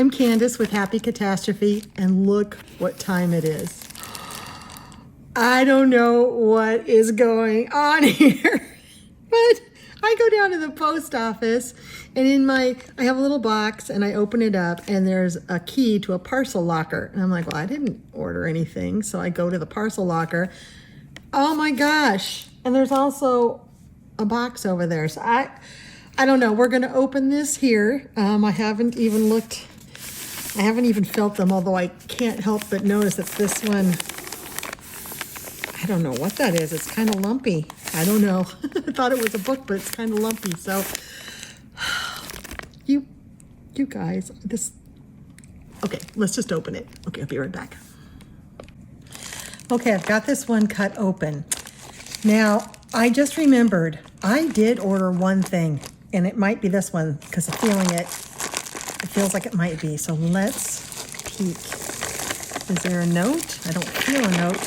I'm Candice with Happy Catastrophe, and look what time it is. I don't know what is going on here, but I go down to the post office, and I have a little box, and I open it up, and there's a key to a parcel locker. And I'm like, well, I didn't order anything, so I go to the parcel locker. Oh my gosh. And there's also a box over there. So I don't know. We're going to open this here. I haven't even looked. I haven't even felt them, although I can't help but notice that this one, I don't know what that is. It's kind of lumpy. I don't know. I thought it was a book, but it's kind of lumpy. So you guys, okay, let's just open it. Okay, I'll be right back. Okay, I've got this one cut open. Now, I just remembered I did order one thing, and it might be this one because I'm feeling it. It feels like it might be. So let's peek. Is there a note? I don't feel a note.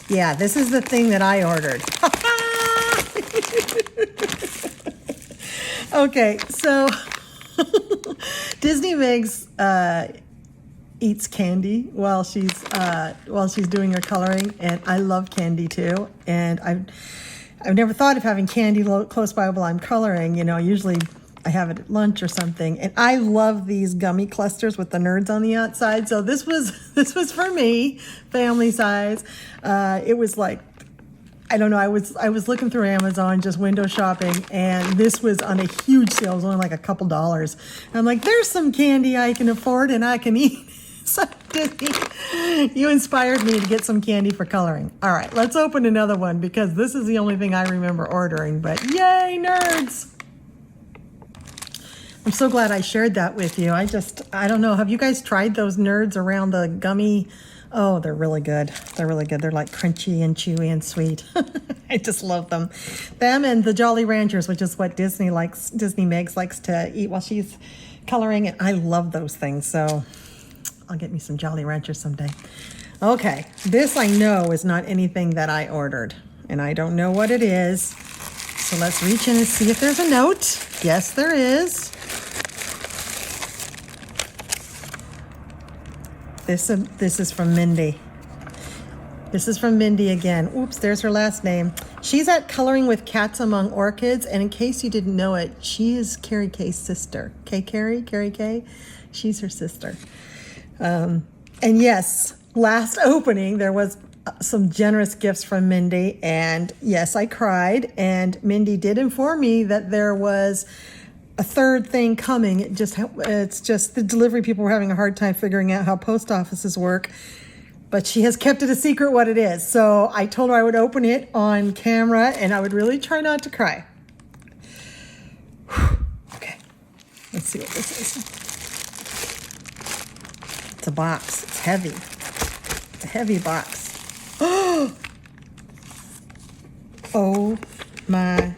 Yeah, this is the thing that I ordered. Okay, so Disney Megs eats candy while she's doing her coloring, and I love candy too. And I've never thought of having candy close by while I'm coloring. You know, usually I have it at lunch or something. And I love these gummy clusters with the nerds on the outside. So this was for me, family size. It was like, I don't know, I was looking through Amazon, just window shopping, and this was on a huge sale. It was only like a couple dollars. And I'm like, there's some candy I can afford and I can eat. So Disney, you inspired me to get some candy for coloring. All right, let's open another one because this is the only thing I remember ordering, but yay, nerds. I'm so glad I shared that with you. I don't know. Have you guys tried those nerds around the gummy? Oh, they're really good. They're really good. They're like crunchy and chewy and sweet. I just love them. Them and the Jolly Ranchers, which is what Disney Megs likes to eat while she's coloring. And I love those things. So I'll get me some Jolly Ranchers someday. Okay. This I know is not anything that I ordered, and I don't know what it is. So let's reach in and see if there's a note. Yes, there is. This is from Mindy. This is from Mindy again. Oops, there's her last name. She's at Coloring with Cats Among Orchids, and in case you didn't know it, she is Carrie Kay's sister. Carrie Kay? She's her sister. And yes, last opening, there was some generous gifts from Mindy, and yes, I cried, and Mindy did inform me that there was a third thing coming. It's just the delivery people were having a hard time figuring out how post offices work, but she has kept it a secret what it is. So I told her I would open it on camera, and I would really try not to cry. Okay, let's see what this is. It's a box. It's heavy. It's a heavy box. Oh my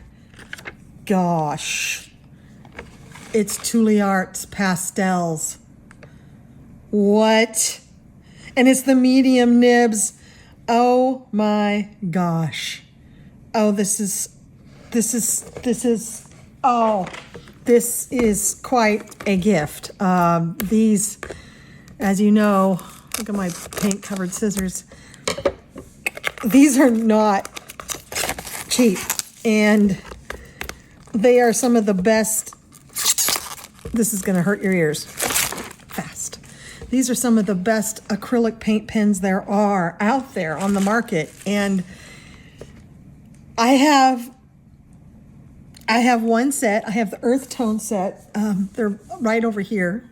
gosh. It's Tuli Arts pastels. What? And it's the medium nibs. Oh my gosh. Oh, this is quite a gift. These, as you know, look at my paint covered scissors. These are not cheap, and they are some of the best. This is going to hurt your ears fast. These are some of the best acrylic paint pens there are out there on the market. And I have one set. I have the earth tone set. They're right over here,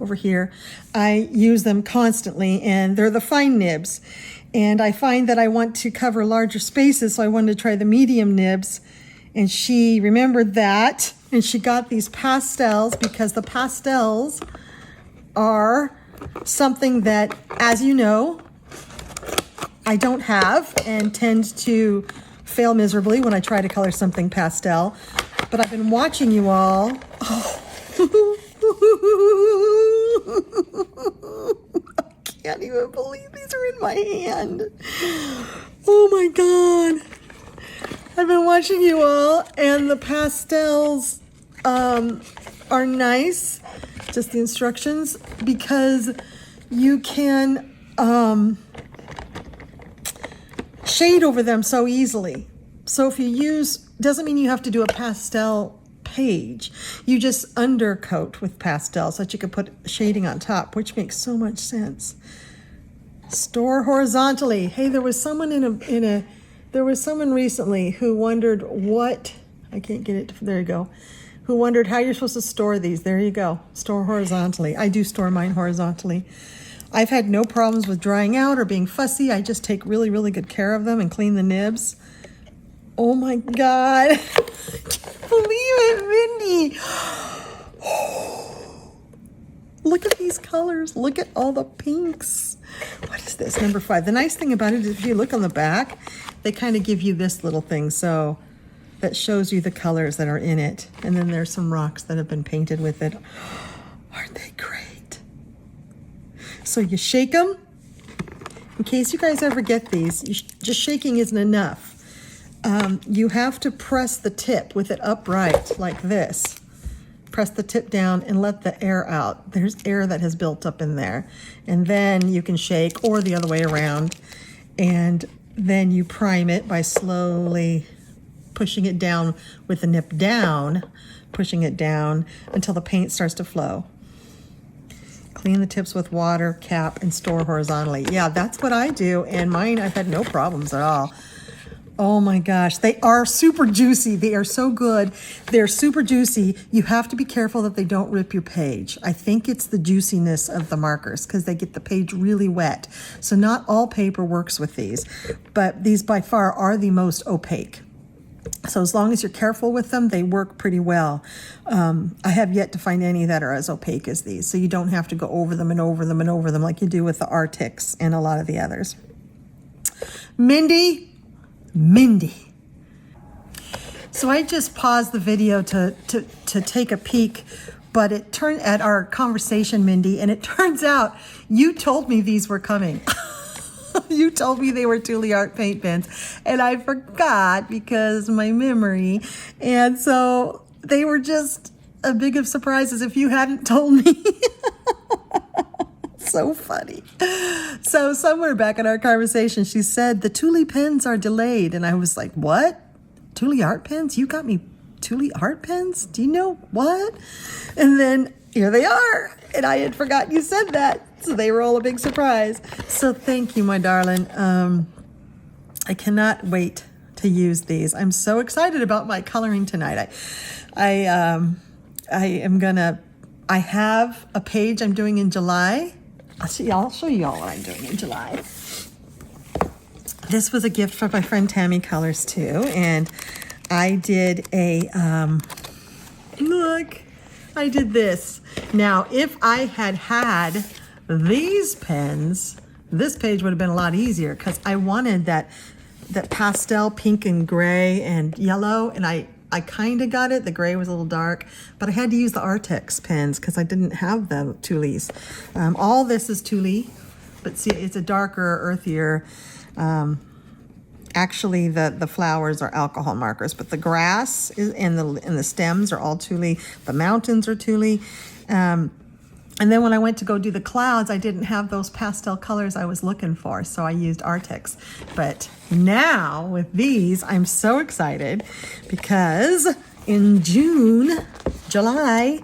over here. I use them constantly, and they're the fine nibs. And I find that I want to cover larger spaces, so I wanted to try the medium nibs. And she remembered that, and she got these pastels because the pastels are something that, as you know, I don't have and tend to fail miserably when I try to color something pastel. But I've been watching you all. Oh. I can't even believe these are in my hand. Oh my God. I've been watching you all, and the pastels are nice just the instructions, because you can shade over them so easily. So if you use, doesn't mean you have to do a pastel page. You just undercoat with pastel so that you can put shading on top, which makes so much sense. Store horizontally. Hey, there was someone there was someone recently who wondered what, I can't get it, there you go, who wondered how you're supposed to store these. There you go, store horizontally. I do store mine horizontally. I've had no problems with drying out or being fussy. I just take really, really good care of them and clean the nibs. Oh my God, I can't believe it, Mindy. Look at these colors. Look at all the pinks. What is this, number 5? The nice thing about it is if you look on the back, they kind of give you this little thing. So that shows you the colors that are in it. And then there's some rocks that have been painted with it. Aren't they great? So you shake them. In case you guys ever get these, just shaking isn't enough. You have to press the tip with it upright like this. Press the tip down and let the air out. There's air that has built up in there. And then you can shake, or the other way around. And then you prime it by slowly pushing it down with the nip down, pushing it down until the paint starts to flow. Clean the tips with water, cap, and store horizontally. Yeah, that's what I do. And mine, I've had no problems at all. Oh my gosh, they are super juicy. They are so good. They're super juicy. You have to be careful that they don't rip your page. I think it's the juiciness of the markers because they get the page really wet. So not all paper works with these, but these by far are the most opaque. So as long as you're careful with them, they work pretty well. I have yet to find any that are as opaque as these. So you don't have to go over them and over them and over them like you do with the Arctics and a lot of the others. Mindy. So I just paused the video to take a peek, but it turned at our conversation, Mindy, and it turns out you told me these were coming. You told me they were Tuli art paint pens, and I forgot because my memory, and so they were just a big of surprises if you hadn't told me. So funny. So somewhere back in our conversation, she said, the Tuli pens are delayed. And I was like, what? Tuli art pens? You got me Tuli art pens? Do you know what? And then here they are. And I had forgotten you said that. So they were all a big surprise. So thank you, my darling. I cannot wait to use these. I'm so excited about my coloring tonight. I have a page I'm doing in July. I'll show you all what I'm doing in July. This was a gift from my friend Tammy Colors too, and I did a look. I did this. Now, if I had these pens, this page would have been a lot easier because I wanted that pastel pink and gray and yellow, and I kind of got it. The gray was a little dark, but I had to use the Artex pens because I didn't have the Tulis. All this is Tuli, but see, it's a darker, earthier. Actually, the flowers are alcohol markers, but the grass and the stems are all Tuli. The mountains are Tuli. And then when I went to go do the clouds, I didn't have those pastel colors I was looking for, so I used Artex. But now with these, I'm so excited because in July,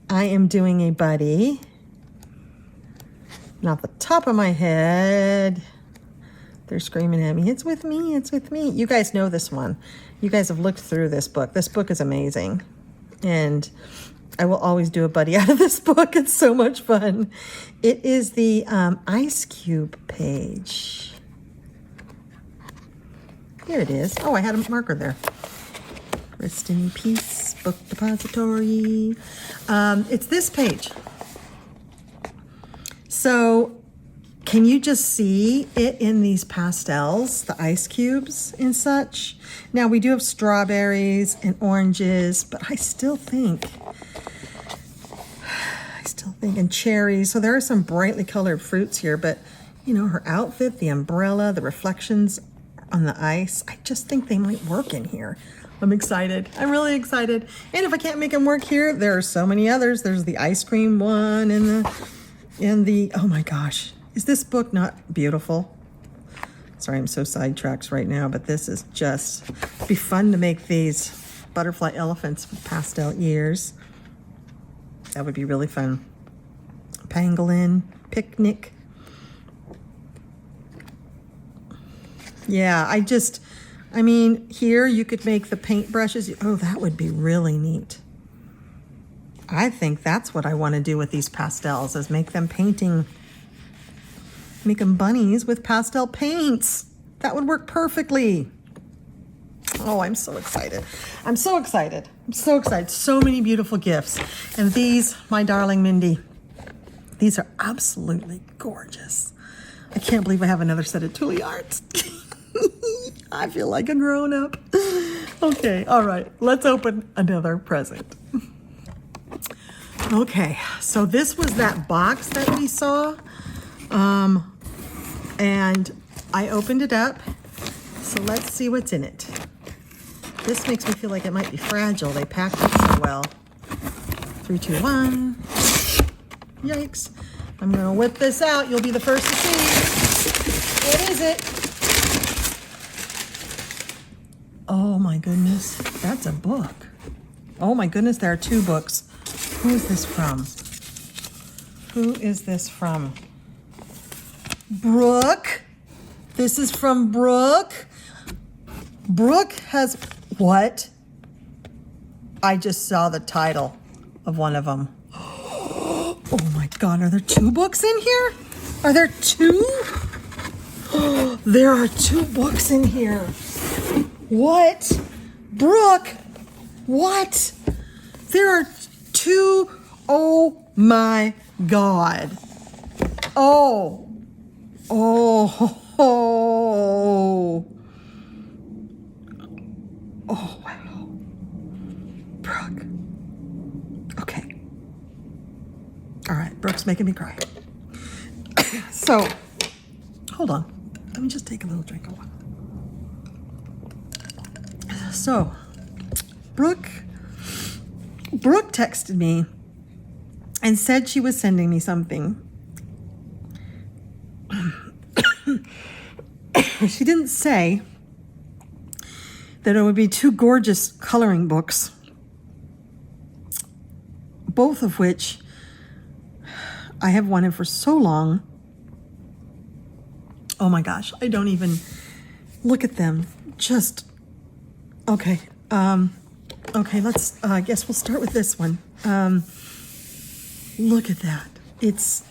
I am doing a buddy. Not the top of my head. They're screaming at me, it's with me, it's with me. You guys know this one. You guys have looked through this book. This book is amazing. And I will always do a buddy out of this book. It's so much fun. It is the Ice Cube page. Here it is. Oh, I had a marker there. Rest in peace, book depository. It's this page. So can you just see it in these pastels, the ice cubes and such? Now we do have strawberries and oranges, but I still think, and cherries. So there are some brightly colored fruits here, but you know, her outfit, the umbrella, the reflections on the ice, I just think they might work in here. I'm excited. I'm really excited. And if I can't make them work here, there are so many others. There's the ice cream one and the oh my gosh. Is this book not beautiful? Sorry, I'm so sidetracked right now, but this is just, it'd be fun to make these butterfly elephants with pastel ears. That would be really fun. Pangolin, picnic. Yeah, I mean, here you could make the paint brushes. Oh, that would be really neat. I think that's what I want to do with these pastels, is make them painting, make them bunnies with pastel paints. That would work perfectly. Oh, I'm so excited. I'm so excited. I'm so excited. So many beautiful gifts. And these, my darling Mindy, these are absolutely gorgeous. I can't believe I have another set of Tuli arts. I feel like a grown-up. Okay, all right. Let's open another present. Okay, so this was that box that we saw. And I opened it up. So let's see what's in it. This makes me feel like it might be fragile. They packed it so well. 3, 2, 1. Yikes. I'm gonna whip this out. You'll be the first to see. What is it? Oh my goodness, that's a book. Oh my goodness, there are 2 books. Who is this from? Who is this from? Brooke. This is from Brooke. Brooke has what? I just saw the title of one of them. Oh my God, are there 2 books in here? Are there 2? There are 2 books in here. What? Brooke, what? There are 2. Oh my God. Oh. Oh. Oh. Oh, wow. Brooke. Okay. All right, Brooke's making me cry. So, hold on. Let me just take a little drink of water. So, Brooke texted me and said she was sending me something. She didn't say that it would be 2 gorgeous coloring books, both of which I have wanted for so long. Oh my gosh, I don't even look at them. Just, okay. Okay, let's, I guess we'll start with this one. Look at that. It's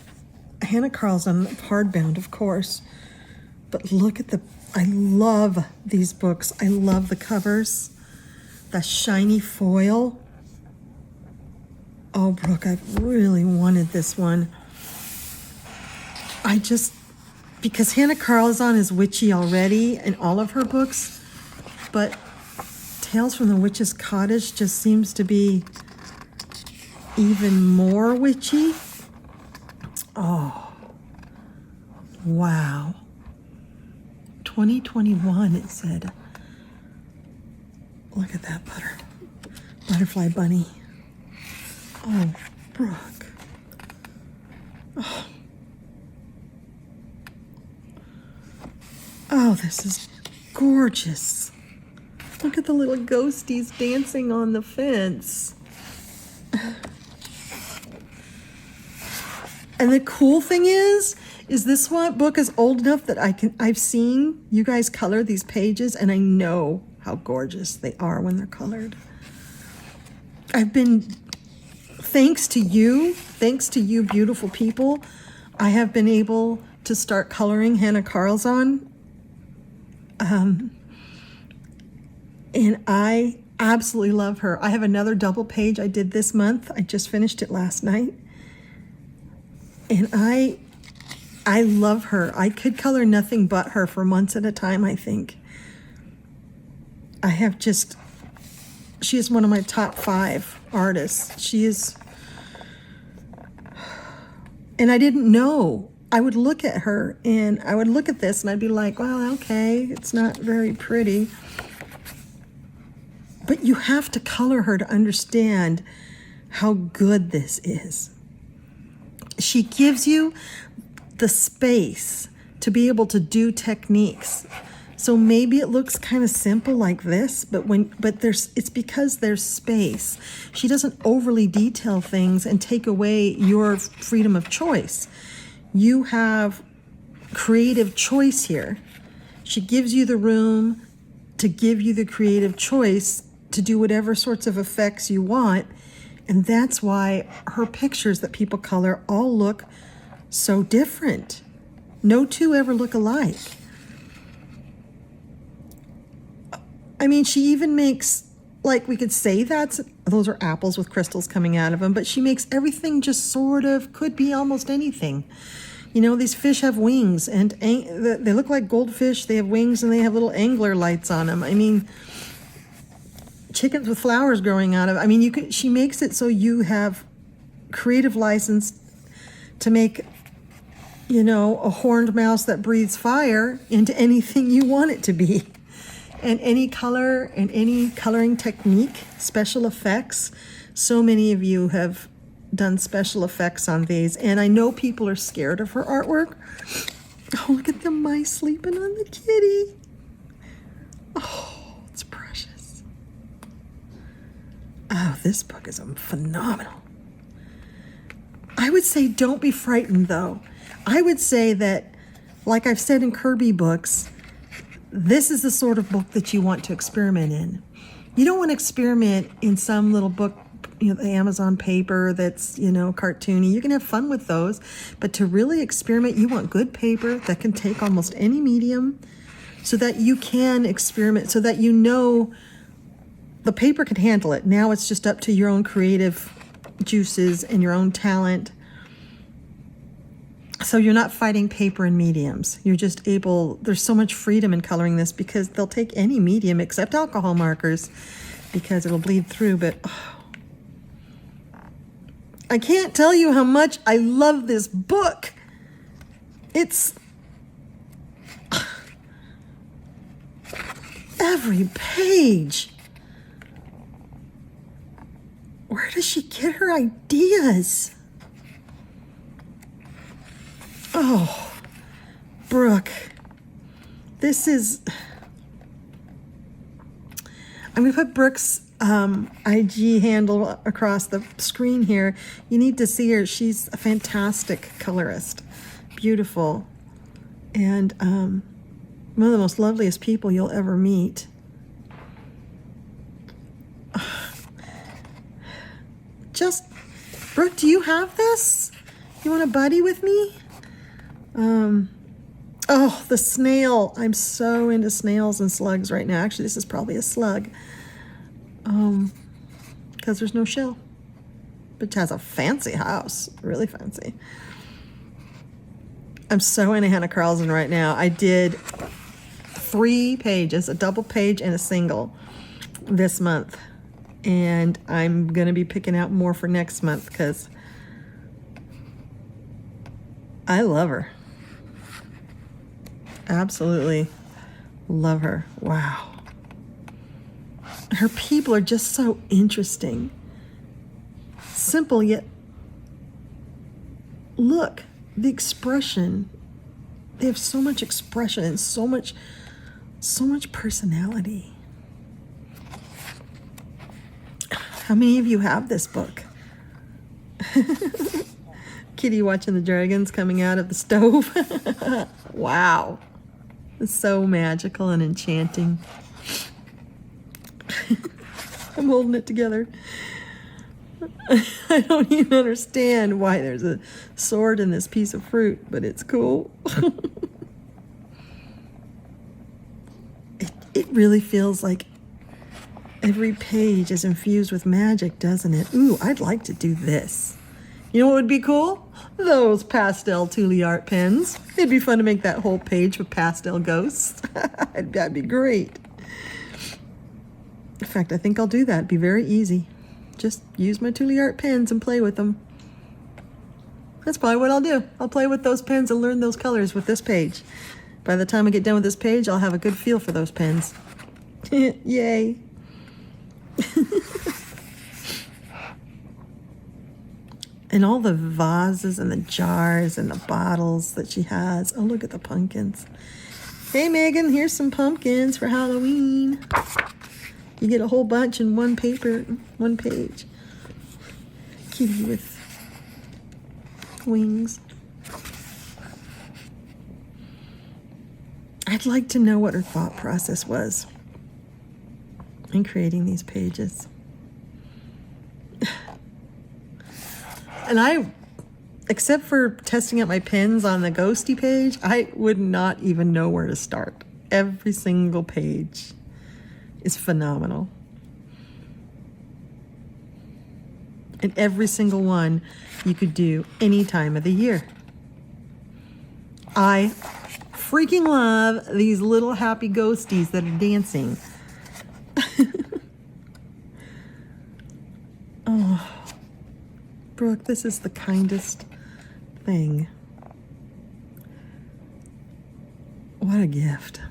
Hannah Karlzon, hardbound, of course. But look at I love these books. I love the covers, the shiny foil. Oh, Brooke, I've really wanted this one. Because Hannah Karlzon is witchy already in all of her books, but Tales from the Witch's Cottage just seems to be even more witchy. Oh, wow. 2021, it said. Look at that butterfly bunny. Oh, Brooke. Oh. Oh, this is gorgeous. Look at the little ghosties dancing on the fence. And the cool thing is this book is old enough that I've seen you guys color these pages, and I know how gorgeous they are when they're colored. Thanks to you beautiful people, I have been able to start coloring Hannah Karlzon. And I absolutely love her. I have another double page I did this month. I just finished it last night. And I love her. I could color nothing but her for months at a time, I think. She is one of my top 5 artists. She is, and I didn't know. I would look at her and I would look at this and I'd be like, well, okay, it's not very pretty. But you have to color her to understand how good this is. She gives you the space to be able to do techniques. So maybe it looks kind of simple like this, but it's because there's space. She doesn't overly detail things and take away your freedom of choice. You have creative choice here. She gives you the room to give you the creative choice to do whatever sorts of effects you want. And that's why her pictures that people color all look so different. No two ever look alike. I mean, she even makes, like, we could say those are apples with crystals coming out of them, but she makes everything just sort of, could be almost anything. You know, these fish have wings, and they look like goldfish. They have wings, and they have little angler lights on them. I mean, chickens with flowers growing out of. I mean, she makes it so you have creative license to make, you know, a horned mouse that breathes fire into anything you want it to be. And any color and any coloring technique, special effects. So many of you have done special effects on these, and I know people are scared of her artwork. Oh, look at the mice sleeping on the kitty. Oh, it's precious. Oh, this book is phenomenal. I would say don't be frightened, though. I would say that, like I've said in Kirby books, this is the sort of book that you want to experiment in. You don't want to experiment in some little book, you know, the Amazon paper that's, you know, cartoony. You can have fun with those, but to really experiment, you want good paper that can take almost any medium so that you can experiment, so that you know the paper can handle it. Now it's just up to your own creative juices and your own talent. So you're not fighting paper and mediums. You're just able, there's so much freedom in coloring this because they'll take any medium except alcohol markers because it'll bleed through, but I can't tell you how much I love this book. It's every page. Where does she get her ideas? Oh, Brooke, this is, I'm going to put Brooke's IG handle across the screen here. You need to see her. She's a fantastic colorist, beautiful, and one of the most loveliest people you'll ever meet. Just, Brooke, do you have this? You want to buddy with me? Oh, the snail. I'm so into snails and slugs right now. Actually, this is probably a slug. Because there's no shell. But it has a fancy house. Really fancy. I'm so into Hannah Karlzon right now. I did 3 pages, a double page and a single this month. And I'm going to be picking out more for next month because I love her. Absolutely love her. Wow. Her people are just so interesting. Simple, yet look, the expression. They have so much expression and so much personality. How many of you have this book? Kitty watching the dragons coming out of the stove. Wow. It's so magical and enchanting. I'm holding it together. I don't even understand why there's a sword in this piece of fruit, but it's cool. It really feels like every page is infused with magic, doesn't it? Ooh, I'd like to do this. You know what would be cool? Those pastel Tuli art pens. It'd be fun to make that whole page with pastel ghosts. That'd be great. In fact, I think I'll do that. It'd be very easy. Just use my Tuli art pens and play with them. That's probably what I'll do. I'll play with those pens and learn those colors with this page. By the time I get done with this page, I'll have a good feel for those pens. Yay. And all the vases and the jars and the bottles that she has. Oh, look at the pumpkins. Hey, Megan, here's some pumpkins for Halloween. You get a whole bunch in one page. Kitty with wings. I'd like to know what her thought process was in creating these pages. And I, except for testing out my pins on the ghosty page, I would not even know where to start. Every single page is phenomenal. And every single one you could do any time of the year. I freaking love these little happy ghosties that are dancing. Oh, Brooke, this is the kindest thing. What a gift.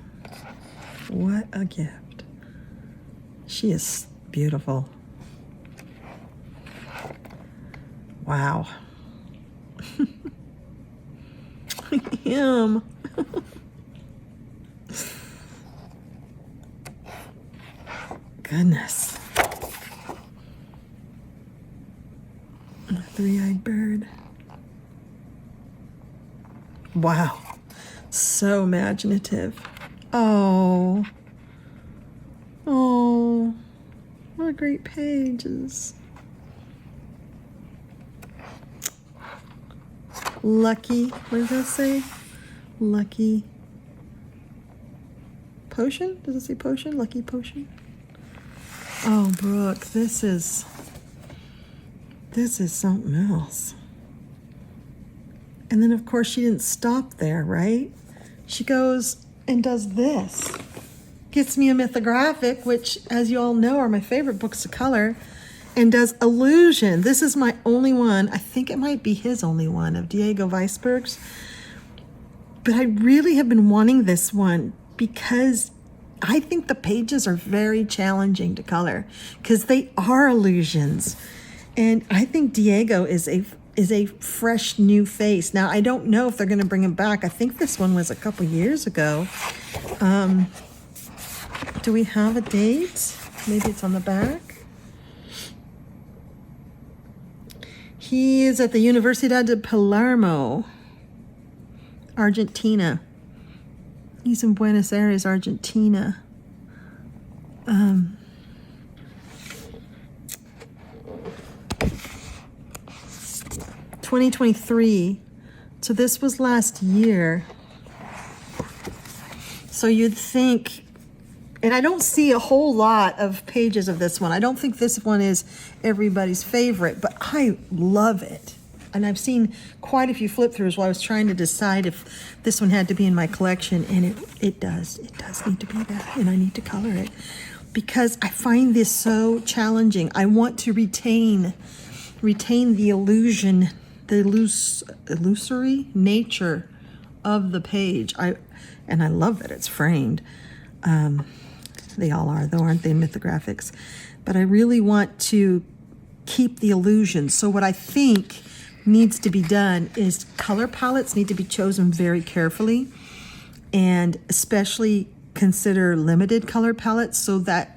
What a gift. She is beautiful. Wow. Him. Goodness. A three-eyed bird. Wow. So imaginative. Oh. Oh. What great pages. Lucky, what does that say? Lucky potion? Does it say potion? Lucky potion? Oh, Brooke, this is something else. And then, of course, she didn't stop there, right? She goes and does this. Gets me a Mythographic, which, as you all know, are my favorite books to color, and does Illusion. This is my only one. I think it might be his only one, of Diego Weisberg's. But I really have been wanting this one because I think the pages are very challenging to color because they are illusions. And I think Diego is a fresh new face. Now, I don't know if they're going to bring him back. I think this one was a couple years ago. Do we have a date? Maybe it's on the back. He is at the Universidad de Palermo, Argentina. He's in Buenos Aires, Argentina. 2023. So this was last year. So you'd think, and I don't see a whole lot of pages of this one. I don't think this one is everybody's favorite, but I love it. And I've seen quite a few flip throughs while I was trying to decide if this one had to be in my collection, and it does. It does need to be there, and I need to color it because I find this so challenging. I want to retain the illusion, the illusory nature of the page. And I love that it's framed. They all are, though, aren't they, Mythographics? But I really want to keep the illusion. So what I think needs to be done is color palettes need to be chosen very carefully, and especially consider limited color palettes so that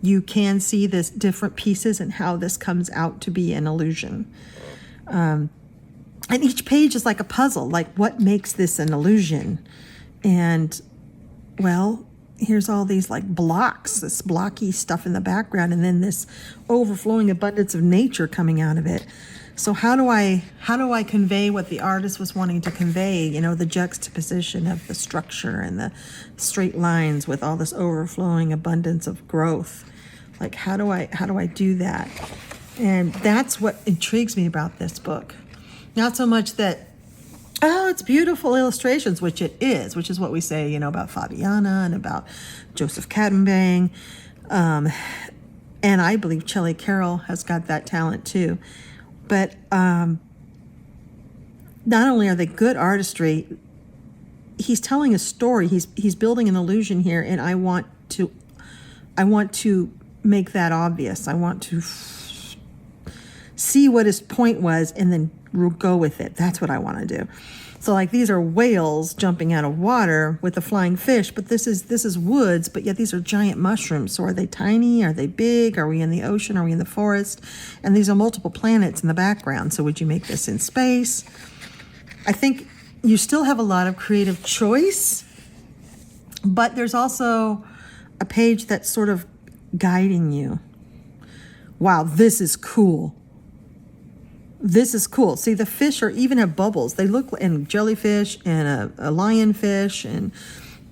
you can see this different pieces and how this comes out to be an illusion. And each page is like a puzzle, like what makes this an illusion? And, well, here's all these like blocks, this blocky stuff in the background, and then this overflowing abundance of nature coming out of it. So how do I convey what the artist was wanting to convey? You know, the juxtaposition of the structure and the straight lines with all this overflowing abundance of growth. Like, how do I do that? And that's what intrigues me about this book. Not so much that, oh, it's beautiful illustrations, which it is, which is what we say, you know, about Fabiana and about Joseph Kattenbang. And I believe Shelley Carroll has got that talent too. But not only are they good artistry, he's telling a story. He's building an illusion here, and I want to make that obvious. I want to see what his point was and then go with it. That's what I want to do. So like these are whales jumping out of water with a flying fish, but this is woods, but yet these are giant mushrooms. So are they tiny? Are they big? Are we in the ocean? Are we in the forest? And these are multiple planets in the background. So would you make this in space? I think you still have a lot of creative choice, but there's also a page that's sort of guiding you. Wow, this is cool. This is cool. See, the fish even have bubbles. They look, and jellyfish and a lionfish and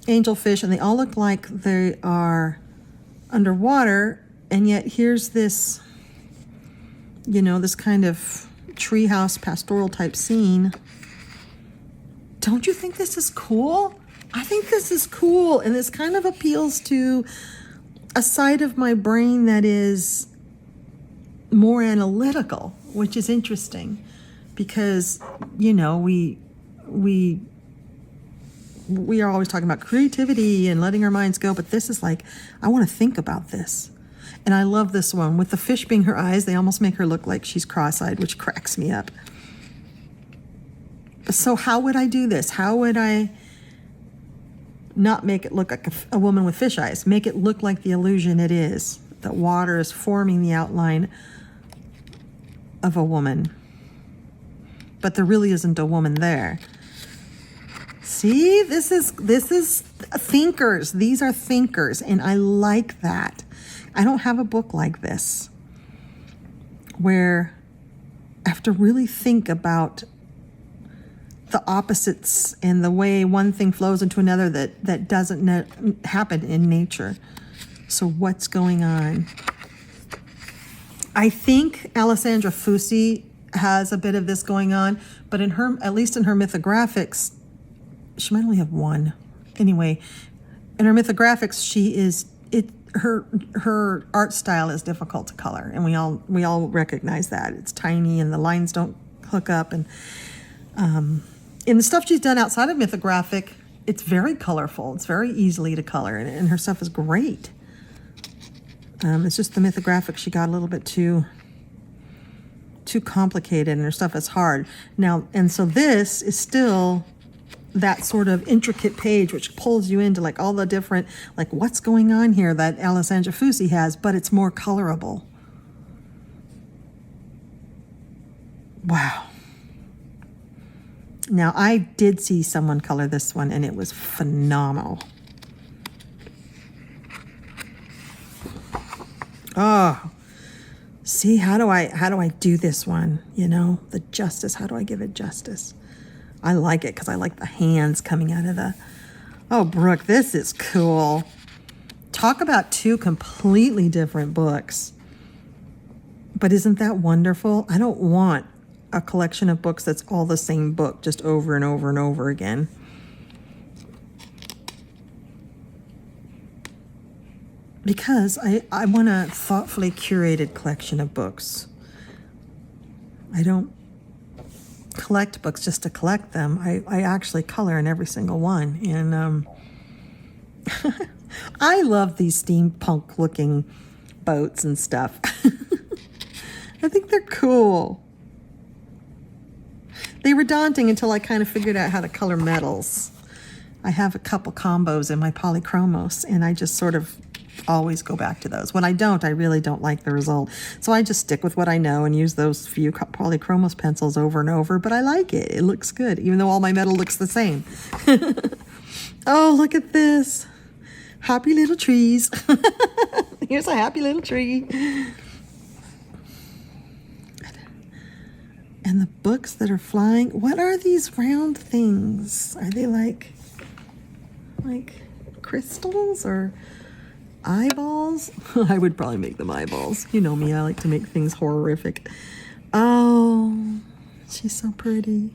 angelfish, and they all look like they are underwater. And yet here's this, this kind of treehouse pastoral type scene. Don't you think this is cool? I think this is cool. And this kind of appeals to a side of my brain that is more analytical, which is interesting because, we are always talking about creativity and letting our minds go, but this is like, I want to think about this. And I love this one with the fish being her eyes. They almost make her look like she's cross-eyed, which cracks me up. So how would I do this? How would I not make it look like a woman with fish eyes? Make it look like the illusion it is, that water is forming the outline of a woman, but there really isn't a woman there. See, this is thinkers. These are thinkers, and I like that. I don't have a book like this where I have to really think about the opposites and the way one thing flows into another that doesn't happen in nature. So what's going on? I think Alessandra Fusi has a bit of this going on, but at least in her mythographics, she might only have one. Anyway, in her mythographics, her art style is difficult to color, and we all recognize that. It's tiny and the lines don't hook up, and in the stuff she's done outside of mythographic, it's very colorful. It's very easily to color, and her stuff is great. It's just the mythographic, she got a little bit too complicated, and her stuff is hard. Now, and so this is still that sort of intricate page, which pulls you into like all the different, like what's going on here that Alessandra Fusi has, but it's more colorable. Wow. Now, I did see someone color this one, and it was phenomenal. Oh, see, how do I do this one? The justice, how do I give it justice? I like it because I like the hands coming out of oh, Brooke, this is cool. Talk about two completely different books. But isn't that wonderful? I don't want a collection of books that's all the same book, just over and over and over again. Because I want a thoughtfully curated collection of books. I don't collect books just to collect them. I actually color in every single one. And I love these steampunk looking boats and stuff. I think they're cool. They were daunting until I kind of figured out how to color metals. I have a couple combos in my polychromos, and I just sort of always go back to those. When I don't, I really don't like the result. So I just stick with what I know and use those few polychromos pencils over and over, but I like it. It looks good, even though all my metal looks the same. Oh, look at this. Happy little trees. Here's a happy little tree. And the books that are flying, what are these round things? Are they like crystals or eyeballs? I would probably make them eyeballs. You know me, I like to make things horrific. Oh, she's so pretty.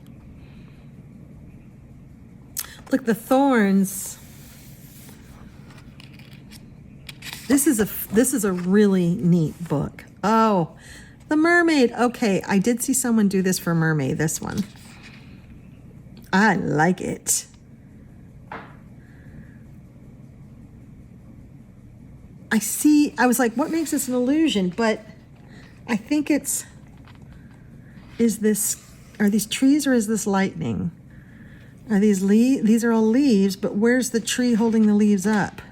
Look, the thorns. This is a really neat book. Oh, the mermaid. Okay, I did see someone do this for mermaid, this one. I like it. I was like, what makes this an illusion? But I think it's is this? Are these trees or is this lightning? Are these leaves? These are all leaves, but where's the tree holding the leaves up?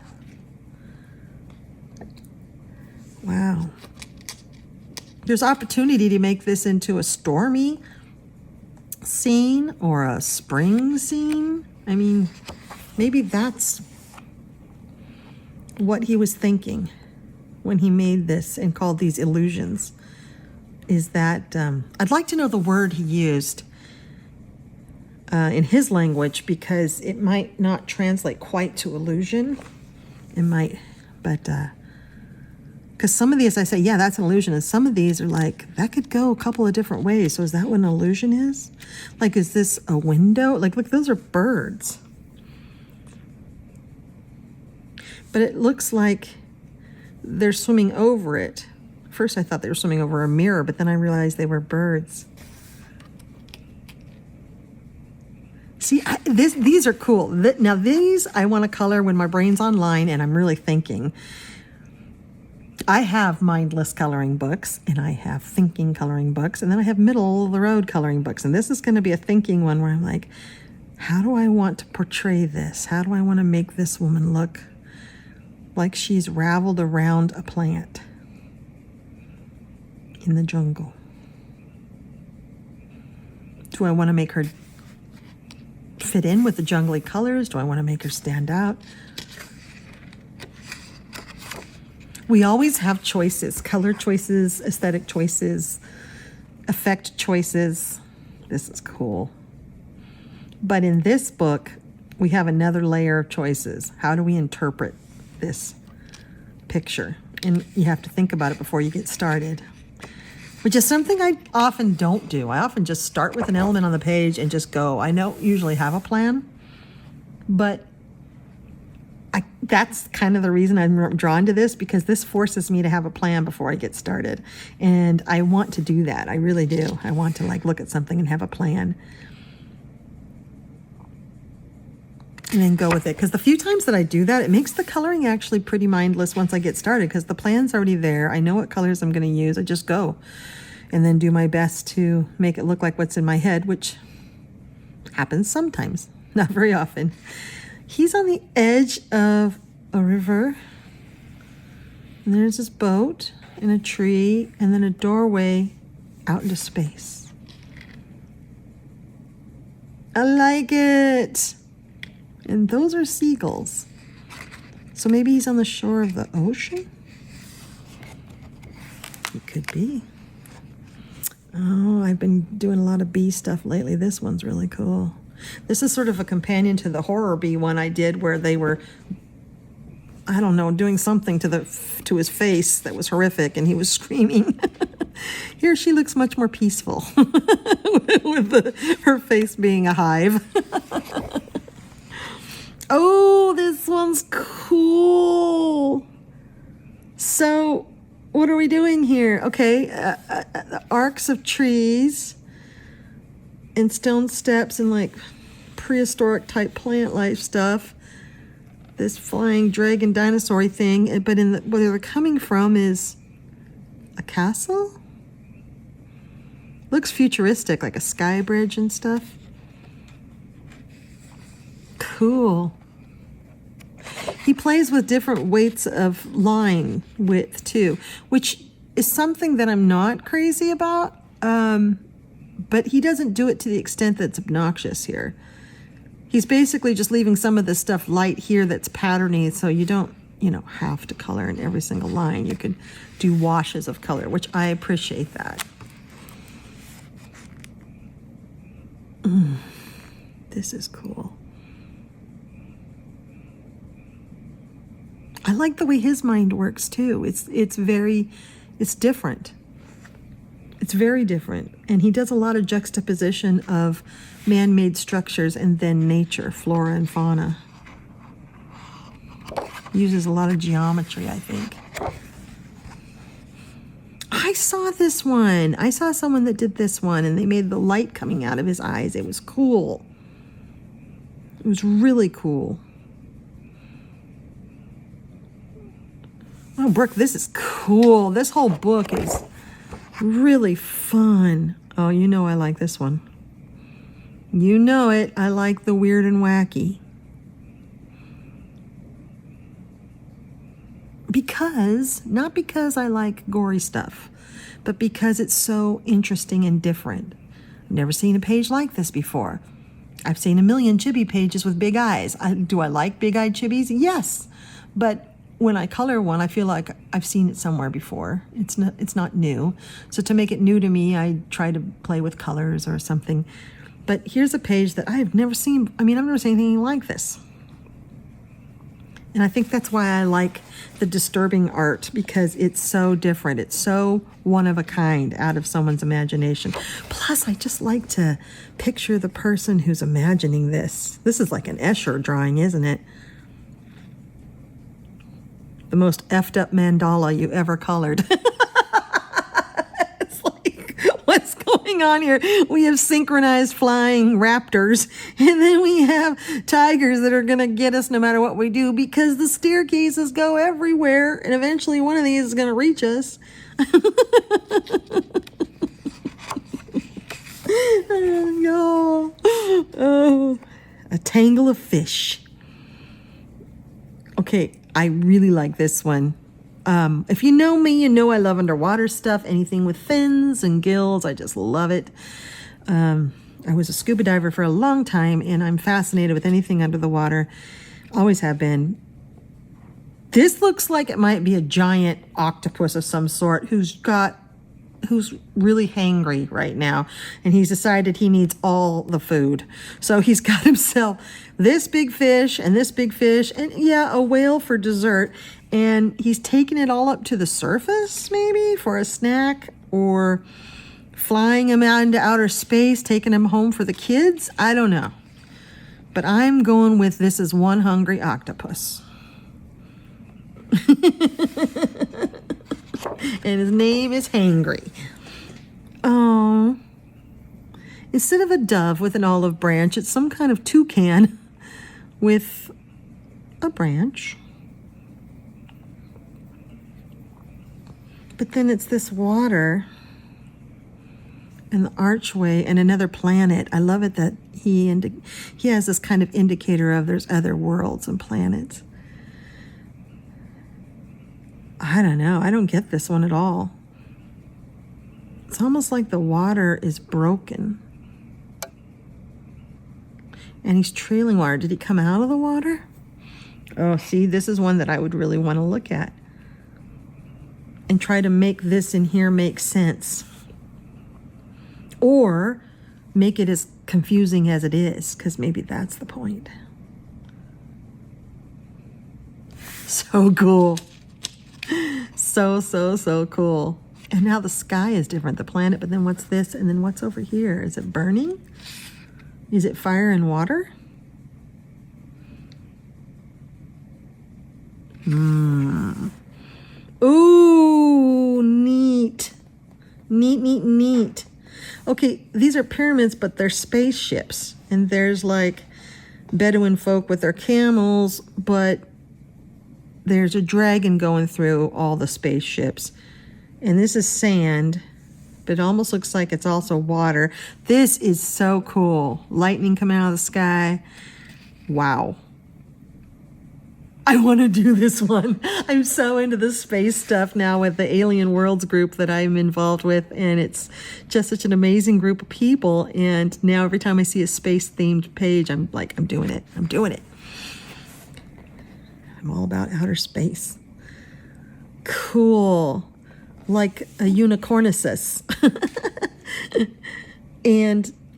Wow. There's opportunity to make this into a stormy scene or a spring scene. I mean, maybe that's what he was thinking when he made this and called these illusions. Is that, I'd like to know the word he used in his language, because it might not translate quite to illusion. It might, but, because some of these I say, yeah, that's an illusion. And some of these are like, that could go a couple of different ways. So is that what an illusion is? Like, is this a window? Like, look, those are birds. But it looks like they're swimming over it. First I thought they were swimming over a mirror, but then I realized they were birds. See, these are cool. Now these I want to color when my brain's online and I'm really thinking. I have mindless coloring books, and I have thinking coloring books, and then I have middle of the road coloring books. And this is going to be a thinking one where I'm like, how do I want to portray this? How do I want to make this woman look like she's raveled around a plant in the jungle? Do I want to make her fit in with the jungly colors? Do I want to make her stand out? We always have choices, color choices, aesthetic choices, effect choices. This is cool. But in this book, we have another layer of choices. How do we interpret this picture? And you have to think about it before you get started, which is something I often don't do. I often just start with an element on the page and just go. I don't usually have a plan, but that's kind of the reason I'm drawn to this, because this forces me to have a plan before I get started. And I want to do that. I really do. I want to like look at something and have a plan. And then go with it. Because the few times that I do that, it makes the coloring actually pretty mindless once I get started, because the plan's already there. I know what colors I'm going to use. I just go and then do my best to make it look like what's in my head, which happens sometimes, not very often. He's on the edge of a river. And there's this boat and a tree and then a doorway out into space. I like it. And those are seagulls. So maybe he's on the shore of the ocean? He could be. Oh, I've been doing a lot of bee stuff lately. This one's really cool. This is sort of a companion to the horror bee one I did, where they were, I don't know, doing something to his face that was horrific, and he was screaming. Here she looks much more peaceful with her face being a hive. Oh, this one's cool. So what are we doing here? Okay, arcs of trees and stone steps and like prehistoric type plant life stuff. This flying dragon dinosaur thing, but where they're coming from is a castle. Looks futuristic, like a sky bridge and stuff. Cool. He plays with different weights of line width too, which is something that I'm not crazy about. But he doesn't do it to the extent that's obnoxious here. He's basically just leaving some of this stuff light here that's patterny, so you don't, have to color in every single line. You could do washes of color, which I appreciate that. This is cool. I like the way his mind works too. It's different. It's very different. And he does a lot of juxtaposition of man-made structures and then nature, flora and fauna. Uses a lot of geometry, I think. I saw this one. I saw someone that did this one, and they made the light coming out of his eyes. It was cool. It was really cool. Oh, Brooke, this is cool. This whole book is really fun. Oh, you know I like this one. You know it. I like the weird and wacky. Not because I like gory stuff, but because it's so interesting and different. I've never seen a page like this before. I've seen a million chibi pages with big eyes. Do I like big-eyed chibis? Yes. But when I color one, I feel like I've seen it somewhere before. It's not new. So to make it new to me, I try to play with colors or something. But here's a page that I have never seen. I've never seen anything like this. And I think that's why I like the disturbing art, because it's so different. It's so one of a kind, out of someone's imagination. Plus, I just like to picture the person who's imagining this. This is like an Escher drawing, isn't it? The most effed up mandala you ever colored. It's like, what's going on here? We have synchronized flying raptors, and then we have tigers that are going to get us no matter what we do, because the staircases go everywhere, and eventually one of these is going to reach us. No. Oh, a tangle of fish. Okay, I really like this one. If you know me, you know I love underwater stuff. Anything with fins and gills, I just love it. I was a scuba diver for a long time, and I'm fascinated with anything under the water. Always have been. This looks like it might be a giant octopus of some sort who's really hangry right now, and he's decided he needs all the food. So he's got himself this big fish and this big fish and, yeah, a whale for dessert, and he's taking it all up to the surface maybe for a snack, or flying him out into outer space, taking him home for the kids. I don't know, but I'm going with this is one hungry octopus. And his name is Hangry. Oh. Instead of a dove with an olive branch, it's some kind of toucan with a branch. But then it's this water and the archway and another planet. I love it that he has this kind of indicator of there's other worlds and planets. I don't know. I don't get this one at all. It's almost like the water is broken. And he's trailing water. Did he come out of the water? Oh, see, this is one that I would really want to look at and try to make this in here make sense. Or make it as confusing as it is, because maybe that's the point. So cool. So cool. And now the sky is different, the planet, but then what's this? And then what's over here? Is it burning? Is it fire and water? Ooh, neat. Neat. Okay, these are pyramids, but they're spaceships. And there's like Bedouin folk with their camels, but there's a dragon going through all the spaceships. And this is sand, but it almost looks like it's also water. This is so cool. Lightning coming out of the sky. Wow. I want to do this one. I'm so into the space stuff now with the Alien Worlds group that I'm involved with, and it's just such an amazing group of people. And now every time I see a space-themed page, I'm like, I'm doing it. I'm all about outer space. Cool. Like a unicornicus.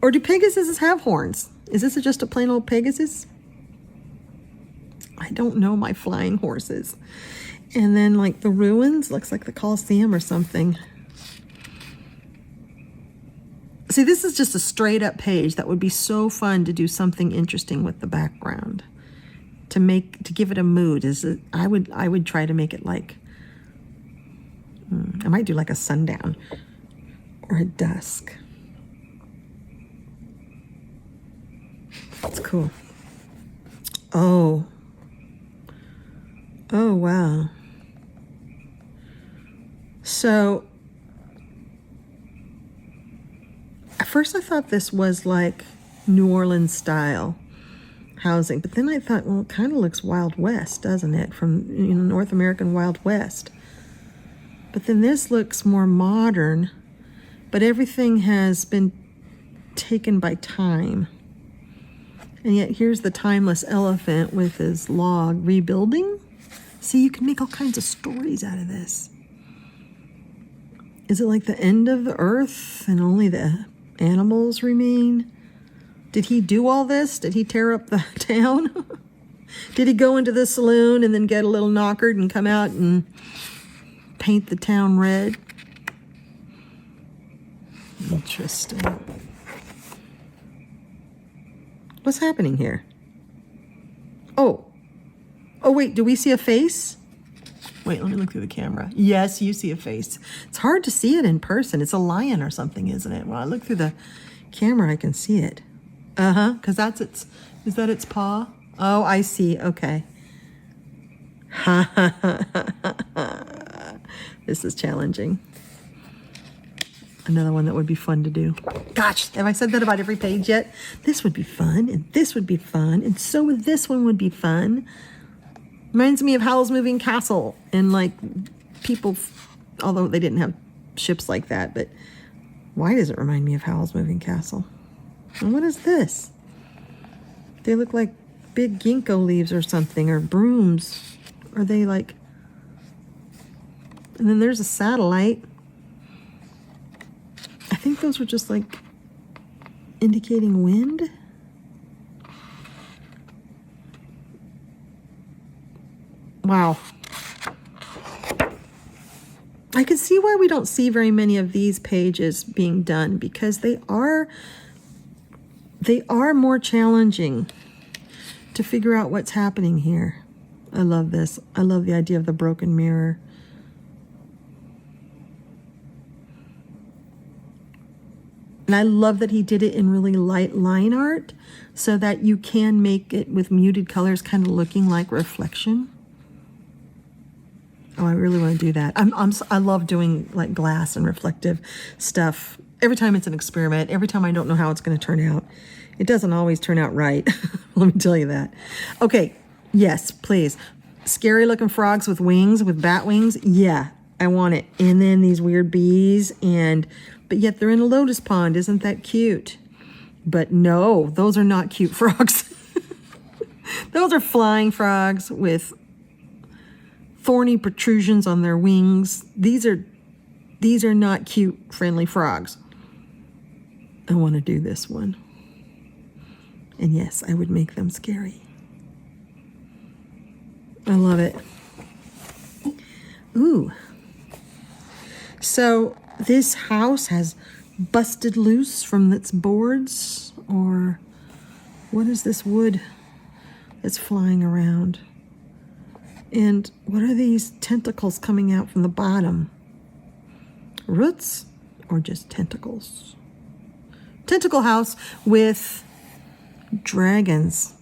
Or do Pegasuses have horns? Is this just a plain old Pegasus? I don't know my flying horses. And then like the ruins, looks like the Colosseum or something. See, this is just a straight up page that would be so fun to do something interesting with the background. To give it a mood. I would try to make it like, I might do like a sundown or a dusk. That's cool. Oh, wow. first I thought this was like New Orleans style housing, but then I thought, well, it kind of looks Wild West, doesn't it? From, you know, North American Wild West. But then this looks more modern, but everything has been taken by time. And yet here's the timeless elephant with his log rebuilding. See, you can make all kinds of stories out of this. Is it like the end of the earth and only the animals remain? Did he do all this? Did he tear up the town? Did he go into the saloon and then get a little knockered and come out and paint the town red? Interesting. What's happening here? Oh, wait, do we see a face? Wait, let me look through the camera. Yes, you see a face. It's hard to see it in person. It's a lion or something, isn't it? When I look through the camera, I can see it. Because that's its, is that its paw? Oh, I see, okay. This is challenging. Another one that would be fun to do. Gosh, have I said that about every page yet? This would be fun, and this would be fun, and so would this one would be fun. Reminds me of Howl's Moving Castle, and like people, although they didn't have ships like that, but why does it remind me of Howl's Moving Castle? And what is this? They look like big ginkgo leaves or something, or brooms. Are they like... And then there's a satellite. I think those were just like indicating wind. Wow. I can see why we don't see very many of these pages being done, because they are more challenging to figure out what's happening here. I love this. I love the idea of the broken mirror. And I love that he did it in really light line art so that you can make it with muted colors kind of looking like reflection. Oh, I really want to do that. I love doing like glass and reflective stuff. Every time it's an experiment, every time I don't know how it's going to turn out. It doesn't always turn out right. Let me tell you that. Okay, yes, please. Scary looking frogs with wings, with bat wings. Yeah, I want it. And then these weird bees, but yet they're in a lotus pond. Isn't that cute? But no, those are not cute frogs. Those are flying frogs with thorny protrusions on their wings. These are not cute, friendly frogs. I want to do this one. And yes, I would make them scary. I love it. Ooh. So this house has busted loose from its boards, or what is this wood that's flying around? And what are these tentacles coming out from the bottom? Roots or just tentacles? Tentacle house with dragons.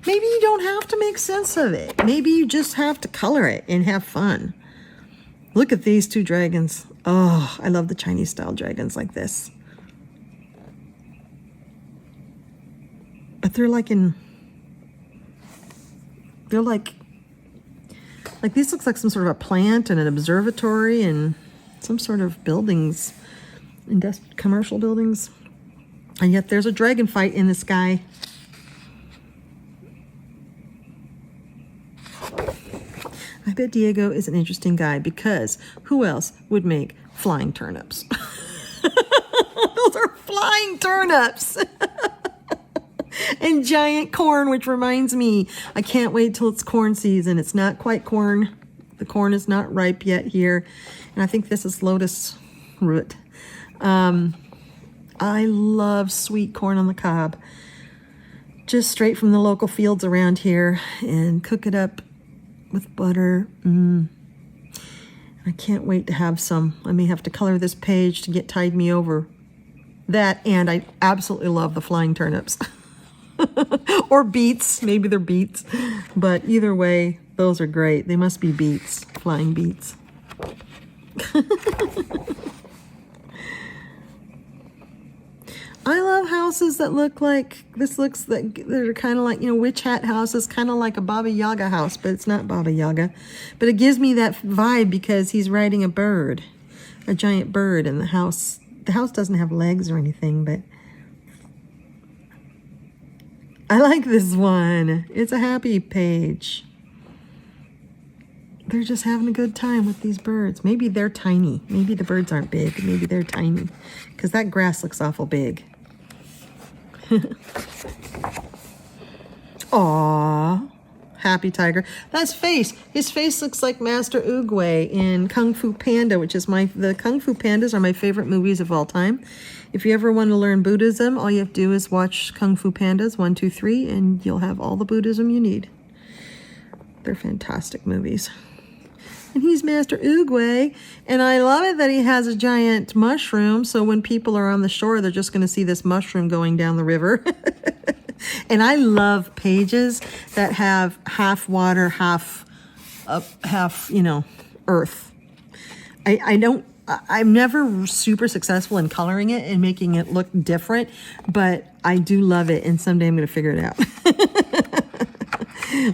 Maybe you don't have to make sense of it. Maybe you just have to color it and have fun. Look at these two dragons. Oh, I love the Chinese style dragons like this. But they're like this looks like some sort of a plant and an observatory and some sort of buildings, commercial buildings. And yet there's a dragon fight in the sky. I bet Diego is an interesting guy, because who else would make flying turnips? Those are flying turnips. And giant corn, which reminds me, I can't wait till it's corn season. It's not quite corn. The corn is not ripe yet here. And I think this is lotus root. I love sweet corn on the cob. Just straight from the local fields around here, and cook it up with butter. I can't wait to have some. I may have to color this page to get tide me over that. And I absolutely love the flying turnips. Or beets. Maybe they're beets. But either way, those are great. They must be beets. Flying beets. I love houses that look like, this looks like, they're kind of like, you know, witch hat houses, kind of like a Baba Yaga house, but it's not Baba Yaga. But it gives me that vibe because he's riding a bird, a giant bird, and the house doesn't have legs or anything, but I like this one. It's a happy page. They're just having a good time with these birds. Maybe they're tiny. Maybe the birds aren't big. Maybe they're tiny because that grass looks awful big. Aww, happy tiger. That's face. His face looks like Master Oogway in Kung Fu Panda, which is the Kung Fu Pandas are my favorite movies of all time. If you ever want to learn Buddhism, all you have to do is watch Kung Fu Pandas 1, 2, 3, and you'll have all the Buddhism you need. They're fantastic movies. And he's Master Oogway, and I love it that he has a giant mushroom, so when people are on the shore, they're just going to see this mushroom going down the river. And I love pages that have half water, half, you know, earth. I'm never super successful in coloring it and making it look different, but I do love it, and someday I'm going to figure it out.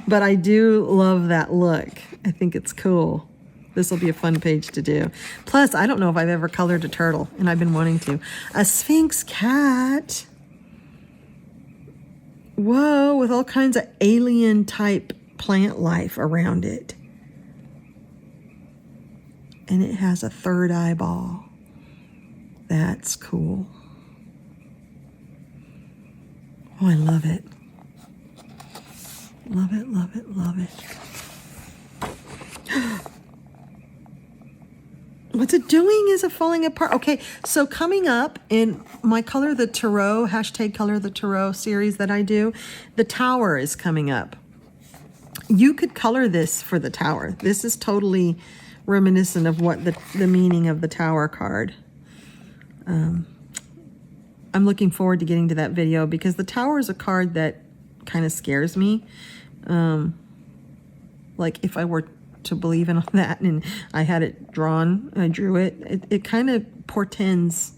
But I do love that look. I think it's cool. This will be a fun page to do. Plus, I don't know if I've ever colored a turtle, and I've been wanting to. A Sphinx cat. Whoa, with all kinds of alien type plant life around it. And it has a third eyeball. That's cool. Oh, I love it. Love it, love it, love it. What's it doing? Is it falling apart? Okay, so coming up in my Color the Tarot, hashtag Color the Tarot series that I do, the Tower is coming up. You could color this for the Tower. This is totally reminiscent of what the meaning of the Tower card. I'm looking forward to getting to that video because the Tower is a card that kind of scares me. Like if I were to believe in that and I had it drawn, I drew it, it kind of portends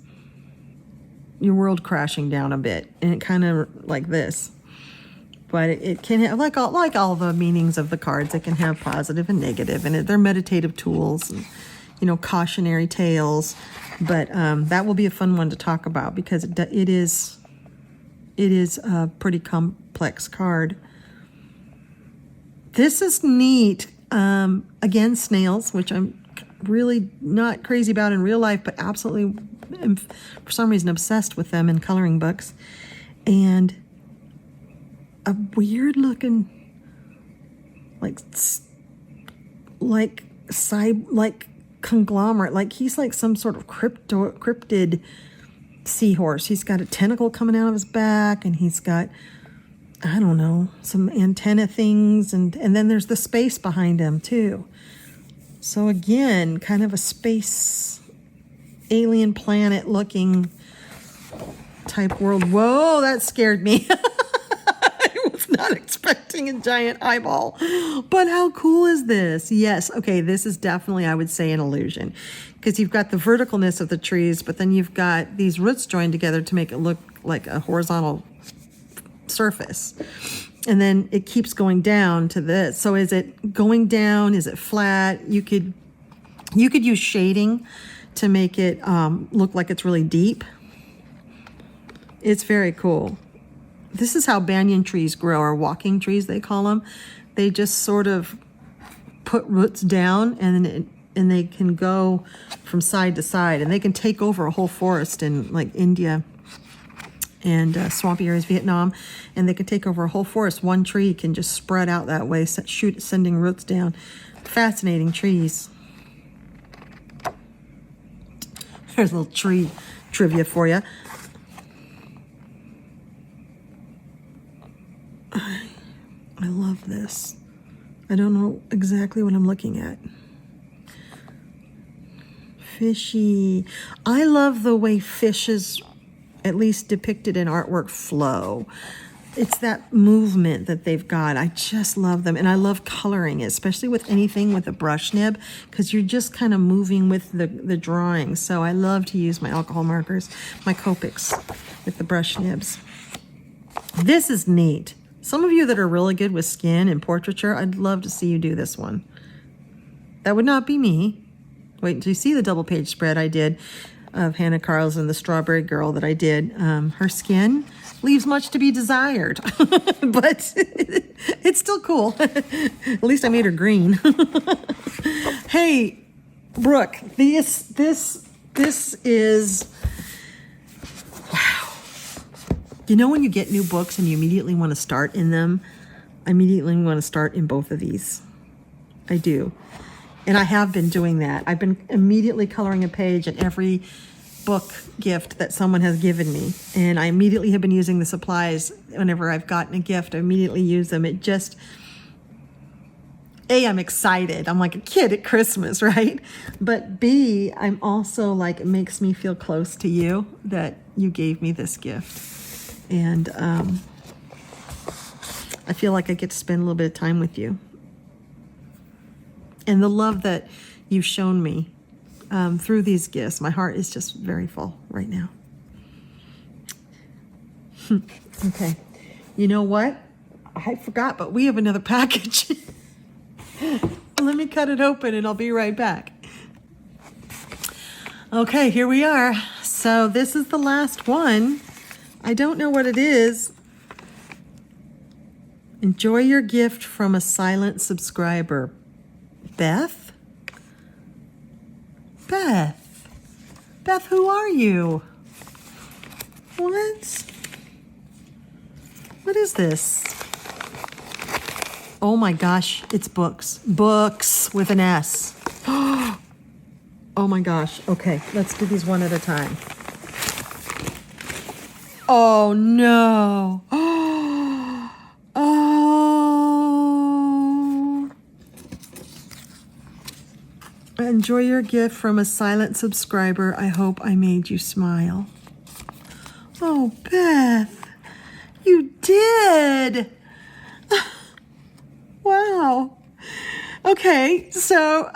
your world crashing down a bit, and it kind of like this. But it can have, like all the meanings of the cards, it can have positive and negative, and they're meditative tools, and, you know, cautionary tales. But that will be a fun one to talk about because it is a pretty complex card. This is neat. Again, snails, which I'm really not crazy about in real life, but absolutely, am, for some reason, obsessed with them in coloring books. And a weird looking, like conglomerate, like he's like some sort of cryptid seahorse. He's got a tentacle coming out of his back, and he's got, I don't know, some antenna things, and then there's the space behind him too. So again, kind of a space alien planet looking type world. Whoa, that scared me. I was not expecting a giant eyeball, but how cool is this? Yes, okay, this is definitely, I would say, an illusion, because you've got the verticalness of the trees, but then you've got these roots joined together to make it look like a horizontal surface, and then it keeps going down to this. So is it going down? Is it flat? You could use shading to make it look like it's really deep. It's very cool. This is how banyan trees grow, or walking trees they call them. They just sort of put roots down, and they can go from side to side, and they can take over a whole forest in like India and swampy areas, Vietnam, and they can take over a whole forest. One tree can just spread out that way, sending roots down. Fascinating trees. There's a little tree trivia for you. I love this. I don't know exactly what I'm looking at. Fishy. I love the way fishes, at least depicted in artwork, flow. it's that movement that they've got. I just love them. And I love coloring it, especially with anything with a brush nib, because you're just kind of moving with the drawing. So I love to use my alcohol markers, my Copics with the brush nibs. This is neat. Some of you that are really good with skin and portraiture, I'd love to see you do this one. That would not be me. Wait until you see the double page spread I did of Hannah Karlzon, the strawberry girl that I did. Her skin leaves much to be desired, but it's still cool. At least I made her green. Hey, Brooke, this is, wow. You know when you get new books and you immediately want to start in them? I immediately want to start in both of these. I do. And I have been doing that. I've been immediately coloring a page in every book gift that someone has given me. And I immediately have been using the supplies whenever I've gotten a gift. I immediately use them. It just, A, I'm excited. I'm like a kid at Christmas, right? But B, I'm also like, it makes me feel close to you that you gave me this gift. And I feel like I get to spend a little bit of time with you. And the love that you've shown me through these gifts, my heart is just very full right now. Okay. You know what? I forgot, but we have another package. Let me cut it open and I'll be right back. Okay, here we are. So this is the last one. I don't know what it is. Enjoy your gift from a silent subscriber. Beth? Beth, who are you? What? What is this? Oh my gosh, it's books. Books with an S. Oh my gosh. Okay, let's do these one at a time. Oh no. Oh. Enjoy your gift from a silent subscriber. I hope I made you smile. Oh, Beth, you did. Wow. Okay, so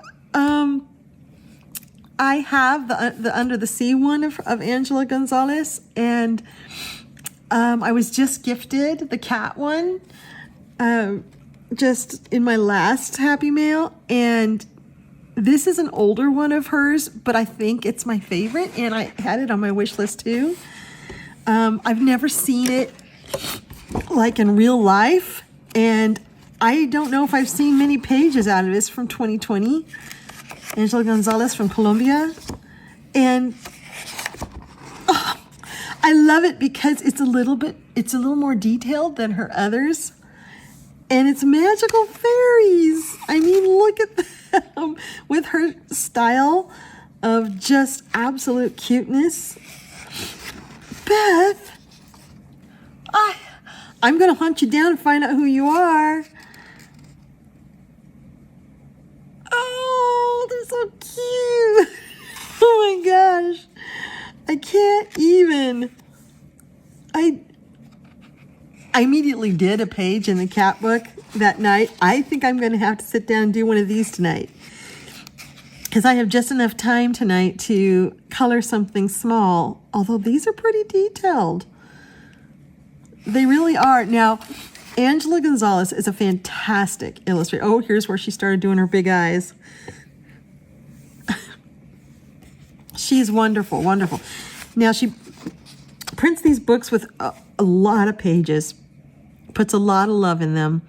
I have the Under the Sea one of Angela Gonzalez, and I was just gifted the cat one just in my last Happy Mail, and this is an older one of hers, but I think it's my favorite, and I had it on my wish list too. I've never seen it like in real life, and I don't know if I've seen many pages out of this from 2020. Angela Gonzalez from Colombia. And oh, I love it because it's a little more detailed than her others. And it's magical fairies. I mean, look at them with her style of just absolute cuteness. Beth, I'm going to hunt you down and find out who you are. Oh, they're so cute. Oh my gosh. I can't even. I immediately did a page in the cat book that night. I think I'm going to have to sit down and do one of these tonight, because I have just enough time tonight to color something small, although these are pretty detailed. They really are. Now, Angela Gonzalez is a fantastic illustrator. Oh, here's where she started doing her big eyes. She's wonderful, wonderful. Now, she prints these books with a lot of pages, puts a lot of love in them,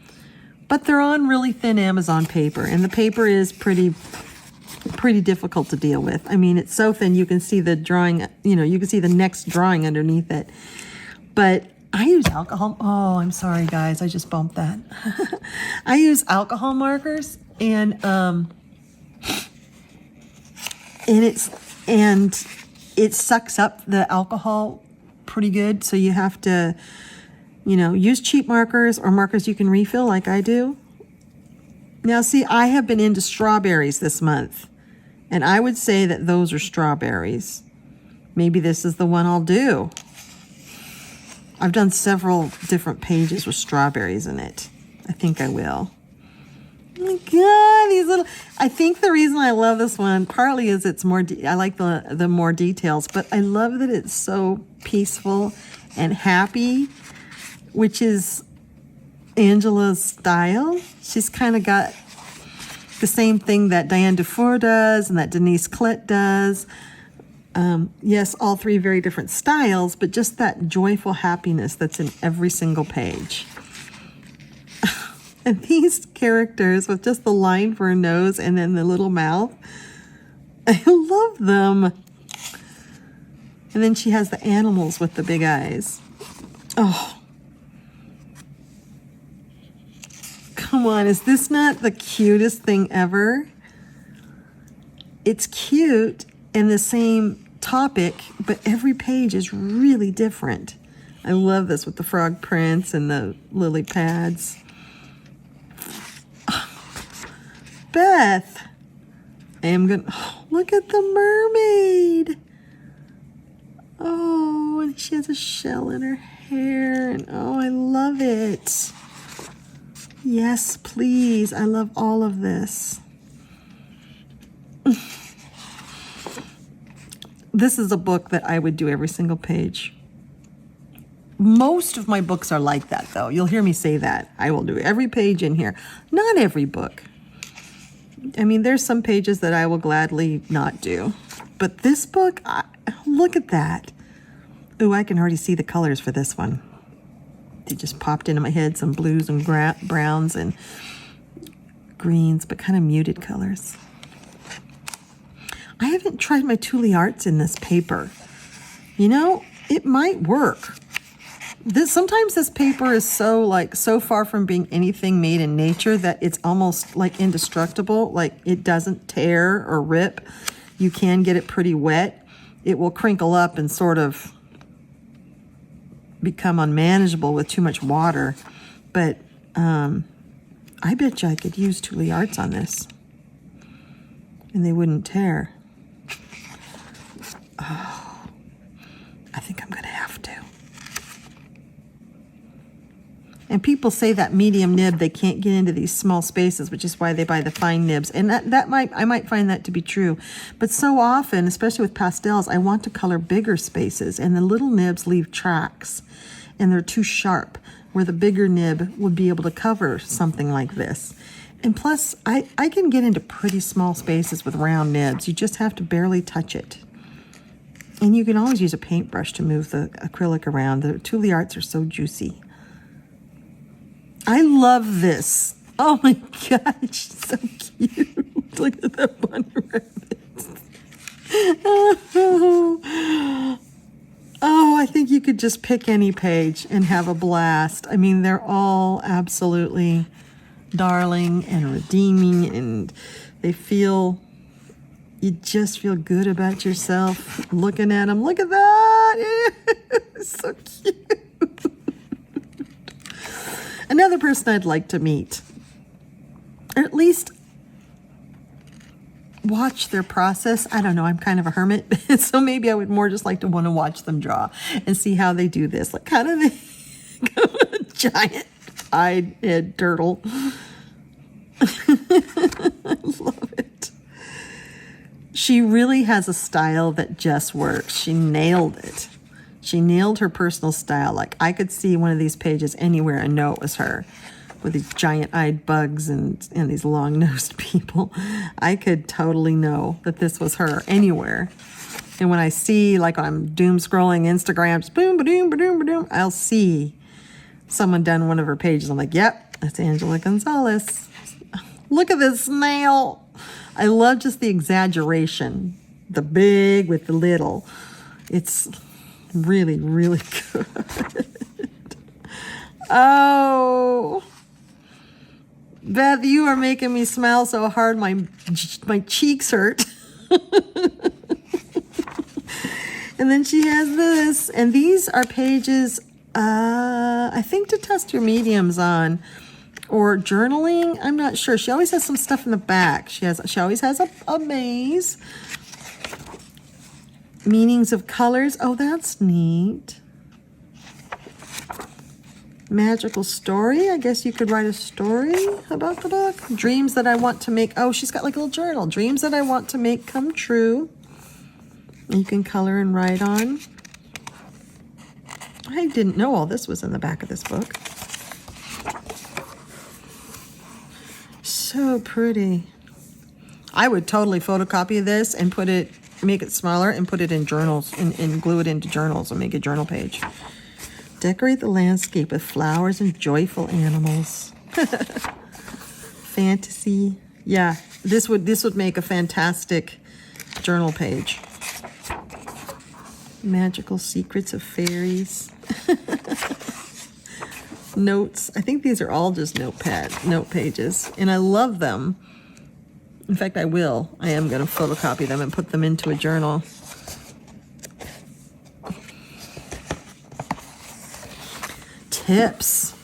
but they're on really thin Amazon paper, and the paper is pretty difficult to deal with. I mean, it's so thin you can see the drawing, you can see the next drawing underneath it. But I use alcohol. Oh, I'm sorry, guys. I just bumped that. I use alcohol markers, and it sucks up the alcohol pretty good. So you have to, use cheap markers or markers you can refill like I do. Now, see, I have been into strawberries this month, and I would say that those are strawberries. Maybe this is the one I'll do. I've done several different pages with strawberries in it. I think I will. Oh my God, these little, I think the reason I love this one partly is it's more, I like the more details, but I love that it's so peaceful and happy, which is Angela's style. She's kind of got the same thing that Diane Dufour does and that Denise Klett does. Yes, all three very different styles, but just that joyful happiness that's in every single page. And these characters with just the line for a nose and then the little mouth, I love them. And then she has the animals with the big eyes. Oh, come on, is this not the cutest thing ever? It's cute in the same topic, but every page is really different. I love this with the frog prints and the lily pads. Beth, I am gonna, oh, look at the mermaid. Oh, and she has a shell in her hair, and oh, I love it. Yes, please, I love all of this. This is a book that I would do every single page. Most of my books are like that, though. You'll hear me say that. I will do every page in here. Not every book. I mean, there's some pages that I will gladly not do. But this book, look at that. Ooh, I can already see the colors for this one. They just popped into my head, some blues and browns and greens, but kind of muted colors. I haven't tried my Tuli Arts in this paper. You know, it might work. Sometimes this paper is so far from being anything made in nature that it's almost like indestructible, like it doesn't tear or rip. You can get it pretty wet. It will crinkle up and sort of become unmanageable with too much water. But I bet you I could use Tuli Arts on this and they wouldn't tear. Oh, I think I'm gonna have to. And people say that medium nib, they can't get into these small spaces, which is why they buy the fine nibs. And I might find that to be true. But so often, especially with pastels, I want to color bigger spaces, and the little nibs leave tracks, and they're too sharp, where the bigger nib would be able to cover something like this. And plus, I can get into pretty small spaces with round nibs. You just have to barely touch it. And you can always use a paintbrush to move the acrylic around. The Tuli Arts are so juicy. I love this. Oh my gosh, so cute. Look at that bunny rabbit. Oh, I think you could just pick any page and have a blast. I mean, they're all absolutely darling and redeeming, and they feel, you just feel good about yourself looking at them. Look at that. So cute. Another person I'd like to meet, or at least watch their process. I don't know, I'm kind of a hermit, so maybe I would more just like to want to watch them draw and see how they do this. Like, how do they a giant-eyed head turtle? I love it. She really has a style that just works. She nailed it. She nailed her personal style. Like, I could see one of these pages anywhere and know it was her, with these giant-eyed bugs and these long-nosed people. I could totally know that this was her anywhere. And when I see, like, when I'm doom scrolling Instagram, just boom, ba-doom, ba-doom, ba-doom, I'll see someone done one of her pages. I'm like, yep, that's Angela Gonzalez. Look at this snail. I love just the exaggeration, the big with the little. It's really, really good. Oh, Beth, you are making me smile so hard my cheeks hurt. And then she has this, and these are pages, I think, to test your mediums on, or journaling. I'm not sure. She always has some stuff in the back. She always has a maze. Meanings of colors. Oh, that's neat. Magical story. I guess you could write a story about the book. Dreams that I want to make. Oh, she's got like a little journal. Dreams that I want to make come true. You can color and write on. I didn't know all this was in the back of this book. So pretty. I would totally photocopy this and put it, make it smaller and put it in journals and glue it into journals and make a journal page. Decorate the landscape with flowers and joyful animals. Fantasy. Yeah, this would make a fantastic journal page. Magical secrets of fairies. Notes. I think these are all just note pages, and I love them. In fact, I am going to photocopy them and put them into a journal. Tips.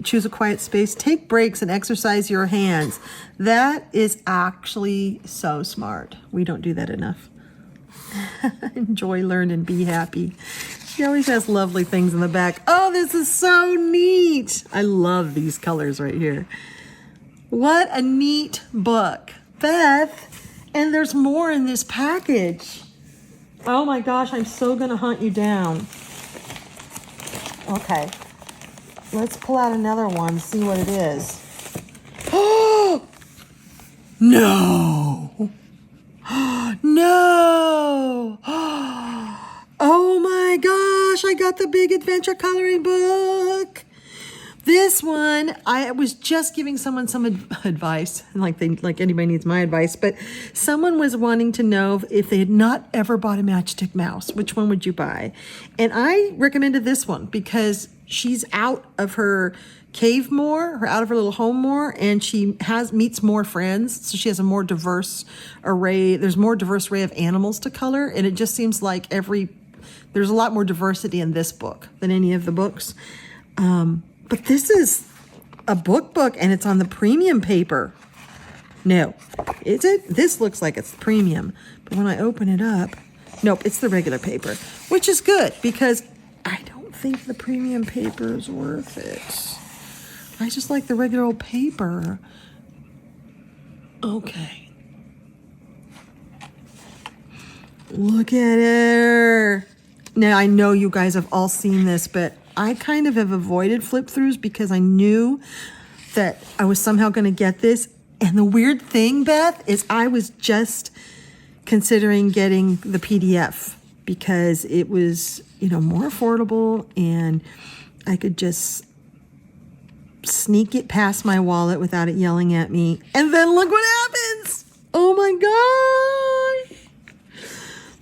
Choose a quiet space. Take breaks and exercise your hands. That is actually so smart. We don't do that enough. Enjoy, learn, and be happy. She always has lovely things in the back. Oh, this is so neat. I love these colors right here. What a neat book. Beth, and there's more in this package. Oh my gosh, I'm so gonna hunt you down. Okay, let's pull out another one, see what it is. Oh, no. No. Oh my gosh, I got the big adventure coloring book. This one, I was just giving someone some advice, like anybody needs my advice, but someone was wanting to know if they had not ever bought a Matchstick Mouse, which one would you buy? And I recommended this one because she's out of her cave more, out of her little home more, and she meets more friends, so she has a more diverse array. There's more diverse array of animals to color, and it just seems like there's a lot more diversity in this book than any of the books. But this is a book, and it's on the premium paper. No, is it? This looks like it's premium, but when I open it up, nope, it's the regular paper, which is good because I don't think the premium paper is worth it. I just like the regular old paper. Okay. Look at her. Now, I know you guys have all seen this, but I kind of have avoided flip throughs because I knew that I was somehow going to get this. And the weird thing, Beth, is I was just considering getting the PDF because it was, more affordable and I could just sneak it past my wallet without it yelling at me. And then look what happens. Oh my gosh.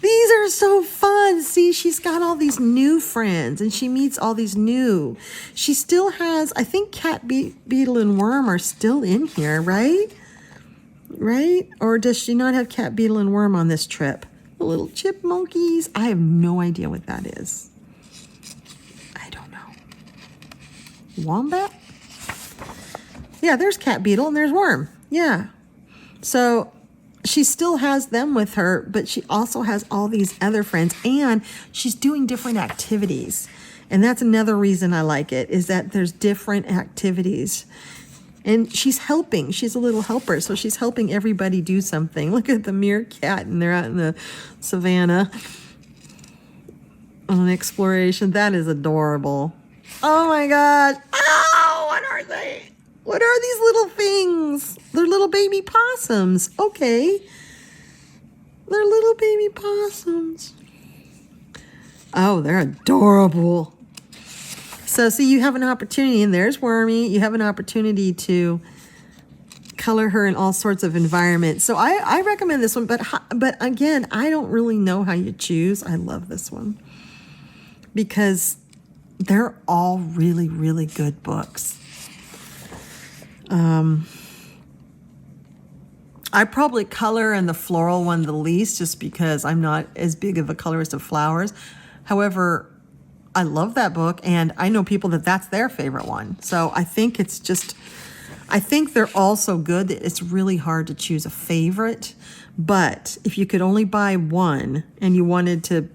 These are so fun. See, she's got all these new friends and she meets all these new. She still has, I think Cat, Beetle, and Worm are still in here, right? Right? Or does she not have Cat, Beetle, and Worm on this trip? The little chipmunkies. I have no idea what that is. I don't know. Wombat? Yeah, there's Cat, Beetle, and there's Worm. Yeah. So she still has them with her, but she also has all these other friends, and she's doing different activities. And that's another reason I like it, is that there's different activities. And she's helping. She's a little helper, so she's helping everybody do something. Look at the meerkat, and they're out in the savannah on an exploration. That is adorable. Oh my gosh. Oh, what are they? What are these little things? They're little baby possums. Okay. They're little baby possums. Oh, they're adorable. So see, you have an opportunity, and there's Wormy. You have an opportunity to color her in all sorts of environments. So I recommend this one, but again, I don't really know how you choose. I love this one because they're all really, really good books. I probably color in the floral one the least just because I'm not as big of a colorist of flowers. However, I love that book, and I know people that's their favorite one. So I think I think they're all so good that it's really hard to choose a favorite. But if you could only buy one and you wanted to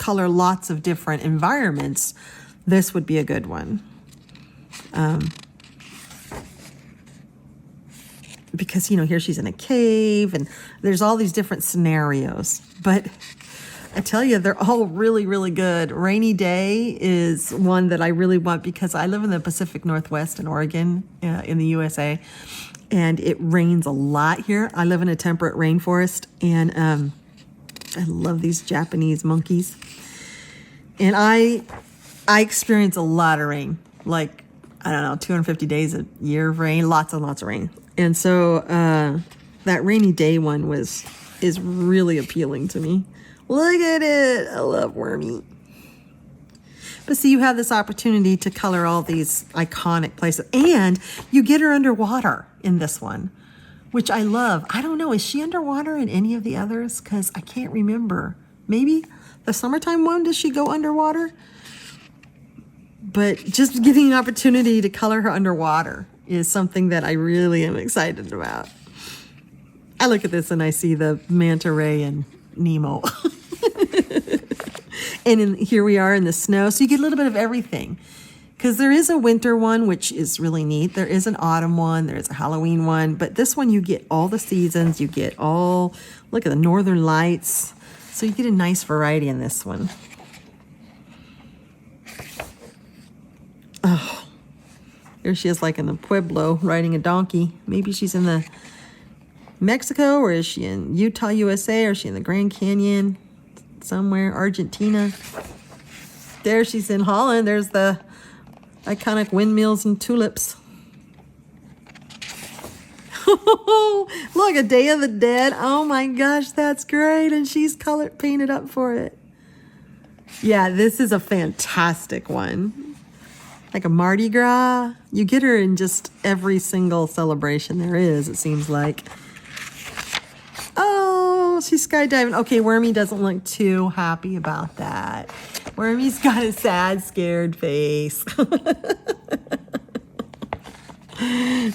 color lots of different environments, this would be a good one. Because, you know, here she's in a cave and there's all these different scenarios. But I tell you, they're all really, really good. Rainy Day is one that I really want because I live in the Pacific Northwest in Oregon, in the USA, and it rains a lot here. I live in a temperate rainforest, and I love these Japanese monkeys. And I experience a lot of rain, like, I don't know, 250 days a year of rain, lots and lots of rain. And so that Rainy Day one is really appealing to me. Look at it. I love Wormy. But see, you have this opportunity to color all these iconic places. And you get her underwater in this one, which I love. I don't know. Is she underwater in any of the others? Because I can't remember. Maybe the summertime one, does she go underwater? But just getting an opportunity to color her underwater is something that I really am excited about. I look at this and I see the manta ray and Nemo. And here we are in the snow. So you get a little bit of everything. Because there is a winter one, which is really neat. There is an autumn one. There is a Halloween one. But this one, you get all the seasons. You get all, look at the northern lights. So you get a nice variety in this one. Oh, here she is like in the Pueblo riding a donkey. Maybe she's in the Mexico, or is she in Utah, USA, or is she in the Grand Canyon somewhere, Argentina? There she's in Holland. There's the iconic windmills and tulips. Look, a Day of the Dead. Oh my gosh, that's great. And she's painted up for it. Yeah, this is a fantastic one. Like a Mardi Gras. You get her in just every single celebration there is, it seems like. Oh, she's skydiving. Okay, Wormy doesn't look too happy about that. Wormy's got a sad, scared face.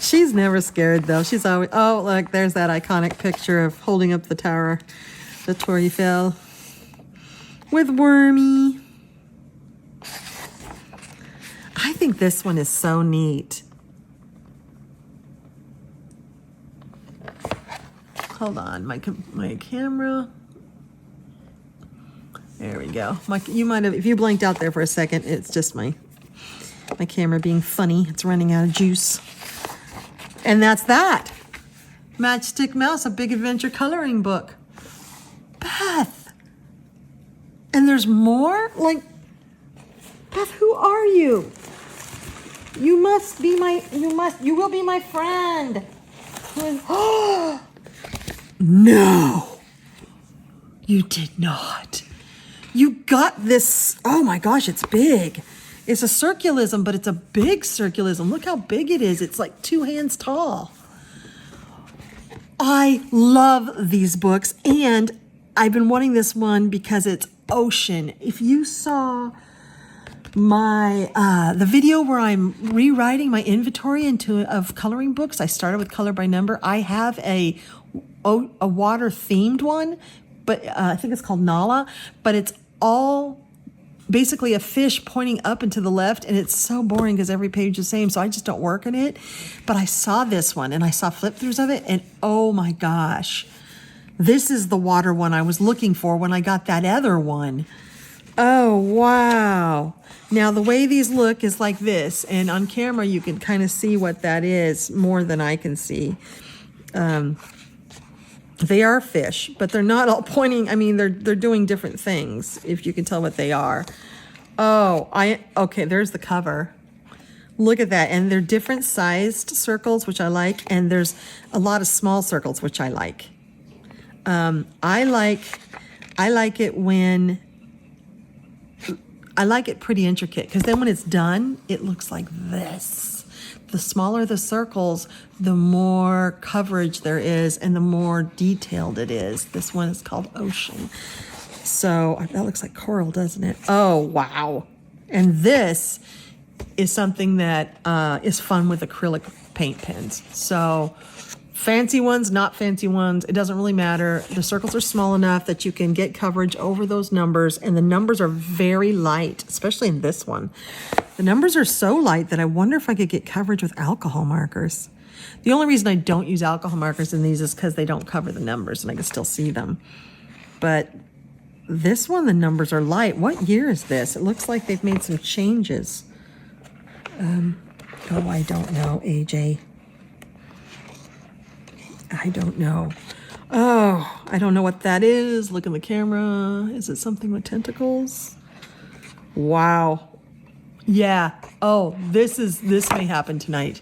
She's never scared, though. She's always... Oh, look, there's that iconic picture of holding up the tower, the Torre Eiffel, with Wormy. I think this one is so neat. Hold on, my camera. There we go. You might have, if you blinked out there for a second, it's just my camera being funny. It's running out of juice. And that's that. Matchstick Mouse, a big adventure coloring book. Beth. And there's more? Like, Beth, who are you? You will be my friend. Oh, no. You did not. You got this. Oh my gosh, it's big. It's a circulism, but it's a big circulism. Look how big it is. It's like 2 hands tall. I love these books, and I've been wanting this one because it's ocean. If you saw my the video where I'm rewriting my inventory of coloring books, I started with color by number. I have a water themed one, but I think it's called Nala, but it's all basically a fish pointing up and to the left, and it's so boring because every page is the same, so I just don't work in it. But I saw this one, and I saw flip-throughs of it, and oh my gosh, this is the water one I was looking for when I got that other one. Oh, wow. Now, the way these look is like this, and on camera you can kind of see what that is more than I can see. They are fish, but they're not all pointing. I mean, they're doing different things, if you can tell what they are. Oh, okay, there's the cover. Look at that. And they're different sized circles, which I like, and there's a lot of small circles, which I like. I like it pretty intricate, because then when it's done, it looks like this. The smaller the circles, the more coverage there is and the more detailed it is. This one is called Ocean. So that looks like coral, doesn't it? Oh, wow. And this is something that is fun with acrylic paint pens. So fancy ones, not fancy ones, it doesn't really matter. The circles are small enough that you can get coverage over those numbers, and the numbers are very light, especially in this one. The numbers are so light that I wonder if I could get coverage with alcohol markers. The only reason I don't use alcohol markers in these is because they don't cover the numbers and I can still see them. But this one, the numbers are light. What year is this? It looks like they've made some changes. Oh, I don't know, AJ. I don't know. Oh, I don't know what that is. Look in the camera. Is it something with tentacles? Wow. Yeah. Oh, this may happen tonight.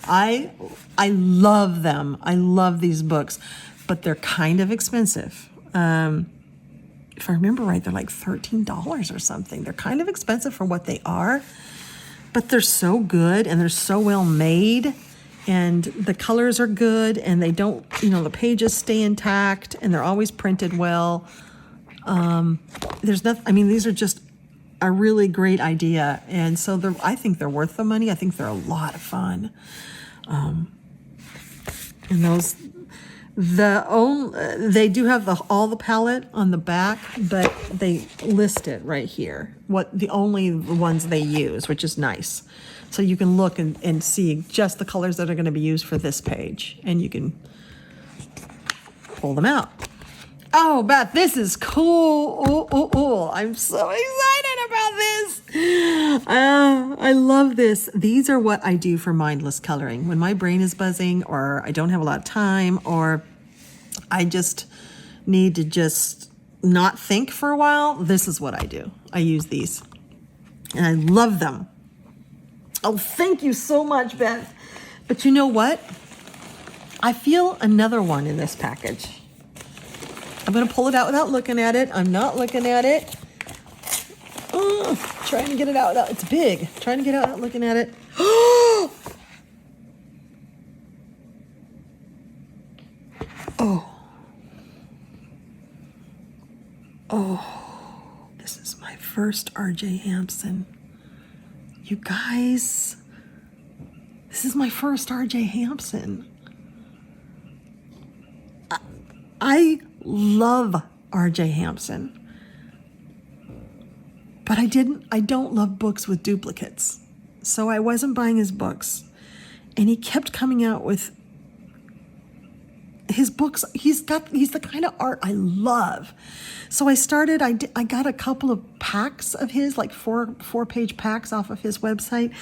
I love them. I love these books, but they're kind of expensive. If I remember right, they're like $13 or something. They're kind of expensive for what they are, but they're so good and they're so well made. And the colors are good, and they don't, the pages stay intact, and they're always printed well. There's nothing, these are just a really great idea. And so I think they're worth the money. I think they're a lot of fun. And they do have all the palette on the back, but they list it right here, the only ones they use, which is nice. So you can look and see just the colors that are going to be used for this page, and you can pull them out. Oh, Beth, this is cool. Oh, I'm so excited about this. I love this. These are what I do for mindless coloring. When my brain is buzzing, or I don't have a lot of time, or I just need to just not think for a while, this is what I do. I use these, and I love them. Oh, thank you so much, Beth. But you know what? I feel another one in this package. I'm going to pull it out without looking at it. I'm not looking at it. Trying to get it out. It's big. Trying to get it out without looking at it. Oh, this is my first R.J. Hampson. You guys, this is my first R.J. Hampson. I love R.J. Hampson, but I don't love books with duplicates. So I wasn't buying his books, and he kept coming out with his books. He's the kind of art I love. So I got a couple of packs of his, like four-page packs off of his website.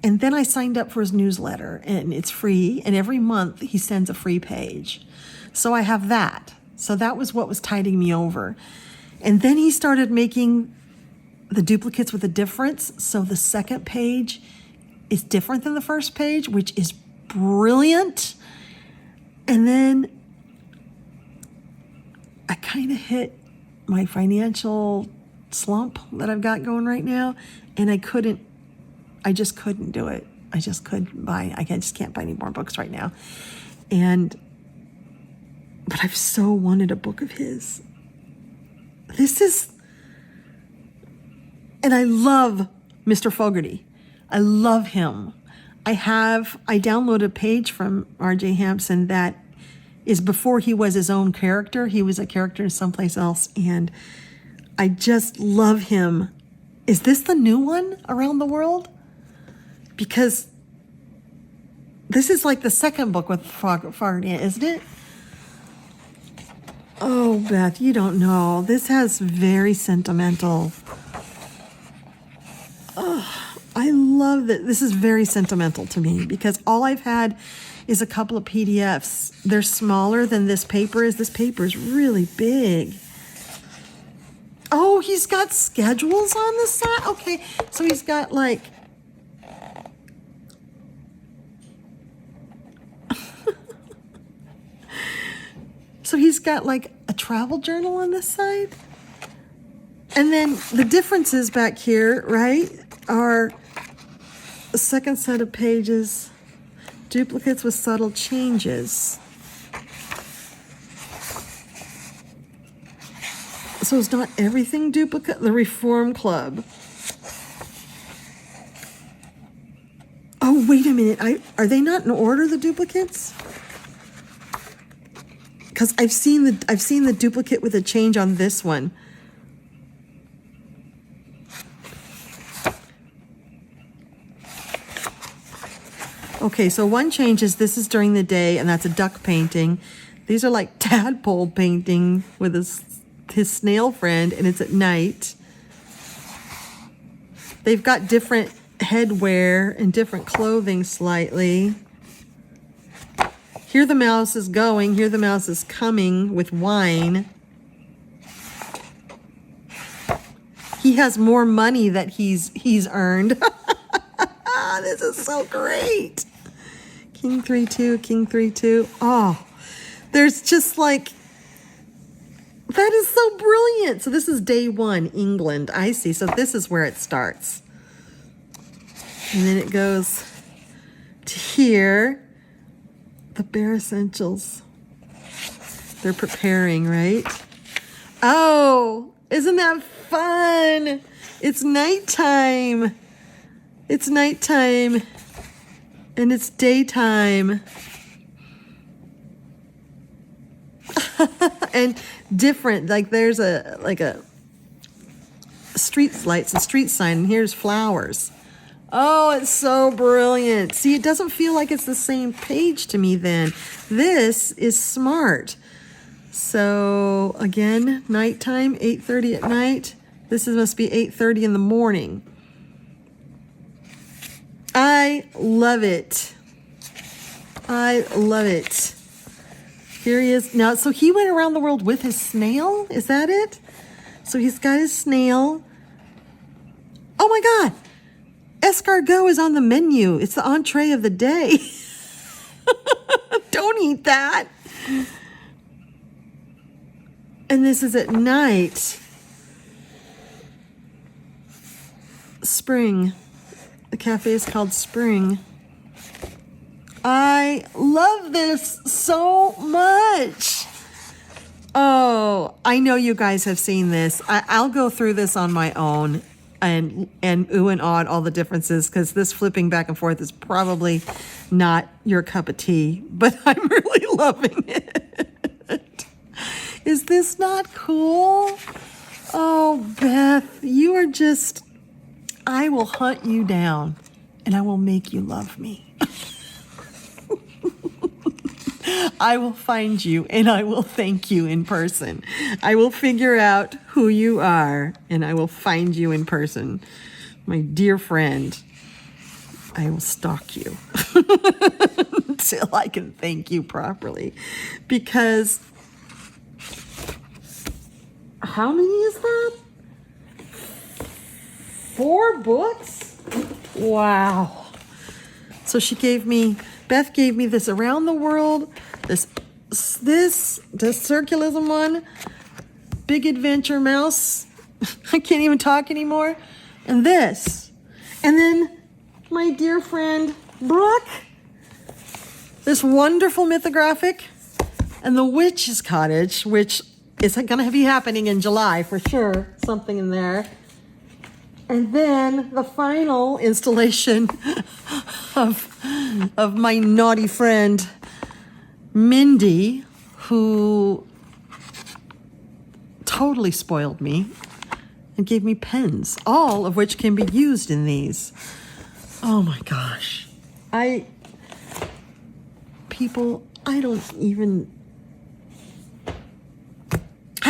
And then I signed up for his newsletter, and it's free. And every month he sends a free page. So I have that. So that was what was tiding me over. And then he started making the duplicates with a difference. So the second page is different than the first page, which is brilliant. And then I kind of hit my financial slump that I've got going right now, and I just couldn't do it. I just couldn't buy. I just can't buy any more books right now. But I've so wanted a book of his. And I love Mr. Fogerty. I love him. I downloaded a page from R.J. Hampson that is before he was his own character. He was a character someplace else, and I just love him. Is this the new one, Around the World? Because this is like the second book with Fogerty, isn't it? Oh, Beth, you don't know. This has very sentimental. I love that. This is very sentimental to me because all I've had is a couple of PDFs. They're smaller than this paper is. This paper is really big. Oh, he's got schedules on the side. Okay, so he's got like... So he's got like a travel journal on this side. And then the differences back here, right, are the second set of pages, duplicates with subtle changes. So it's not everything duplicate. The Reform Club. Oh, wait a minute. Are they not in order, the duplicates? because I've seen the duplicate with a change on this one. Okay, so one change is this is during the day, and that's a duck painting. These are like tadpole painting with his snail friend, and it's at night. They've got different headwear and different clothing slightly. Here the mouse is going, here the mouse is coming with wine. He has more money that he's earned. This is so great. King 3-2, King 3-2. Oh, there's just like, that is so brilliant. So this is day 1, England. I see. So this is where it starts. And then it goes to here. The bare essentials. They're preparing, right? Oh, isn't that fun? It's nighttime. It's nighttime. And it's daytime. And different, like there's a street lights, a street sign, and here's flowers. Oh, it's so brilliant. See, it doesn't feel like it's the same page to me then. This is smart. So again, nighttime, 8:30 at night. This must be 8:30 in the morning. I love it. I love it. Here he is. Now, so he went around the world with his snail? Is that it? So he's got his snail. Oh my God. Escargot is on the menu. It's the entree of the day. Don't eat that. And this is at night. Spring. The cafe is called Spring. I love this so much. Oh, I know you guys have seen this. I'll go through this on my own and ooh and ah all the differences, because this flipping back and forth is probably not your cup of tea, but I'm really loving it. Is this not cool? Oh, Beth, you are just, I will hunt you down and I will make you love me. I will find you and I will thank you in person. I will figure out who you are and I will find you in person. My dear friend, I will stalk you until I can thank you properly. Because how many is that? 4 books? Wow. So Beth gave me this Around the World, this Circulism one, Big Adventure Mouse. I can't even talk anymore. And this. And then my dear friend Brooke, this wonderful mythographic, and the Witch's Cottage, which is going to be happening in July for sure. Something in there. And then the final installation of my naughty friend Mindy, who totally spoiled me and gave me pens, all of which can be used in these. Oh my gosh. I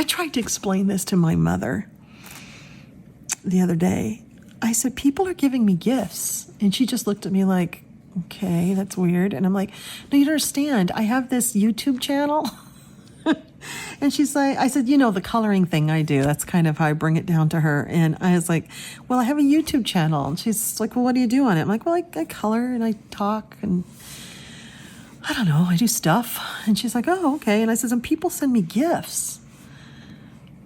tried to explain this to my mother the other day. I said, people are giving me gifts. And she just looked at me like, okay, that's weird. And I'm like, no, you don't understand. I have this YouTube channel. And she's like, I said, the coloring thing I do. That's kind of how I bring it down to her. And I was like, well, I have a YouTube channel. And she's like, well, what do you do on it? I'm like, well, I color and I talk and I don't know, I do stuff. And she's like, oh, okay. And I said, and people send me gifts.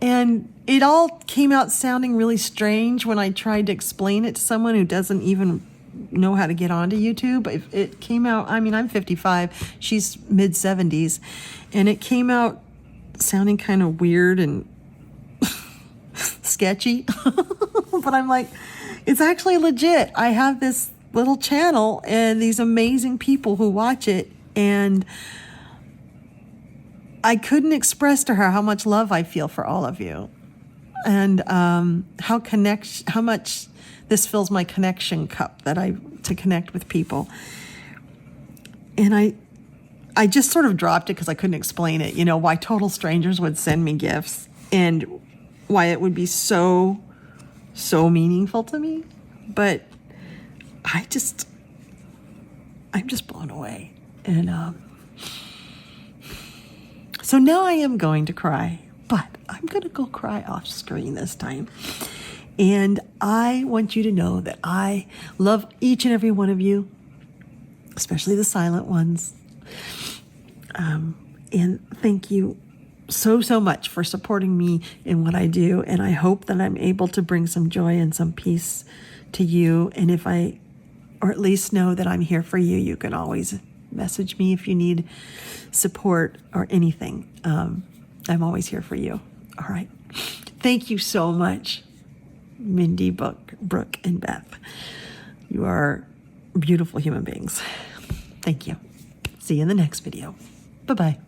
And it all came out sounding really strange when I tried to explain it to someone who doesn't even know how to get onto YouTube. It came out, I'm 55, she's mid-70s, and it came out sounding kind of weird and sketchy. But I'm like, it's actually legit. I have this little channel and these amazing people who watch it, and I couldn't express to her how much love I feel for all of you, and how much this fills my connection cup to connect with people. And I just sort of dropped it because I couldn't explain it, why total strangers would send me gifts and why it would be so meaningful to me. But I'm just blown away. And so now I am going to cry, but I'm going to go cry off screen this time. And I want you to know that I love each and every one of you, especially the silent ones. And thank you so much for supporting me in what I do. And I hope that I'm able to bring some joy and some peace to you. And or at least know that I'm here for you. You can always message me if you need support or anything. I'm always here for you. All right. Thank you so much, Mindy, Brooke, and Beth. You are beautiful human beings. Thank you. See you in the next video. Bye-bye.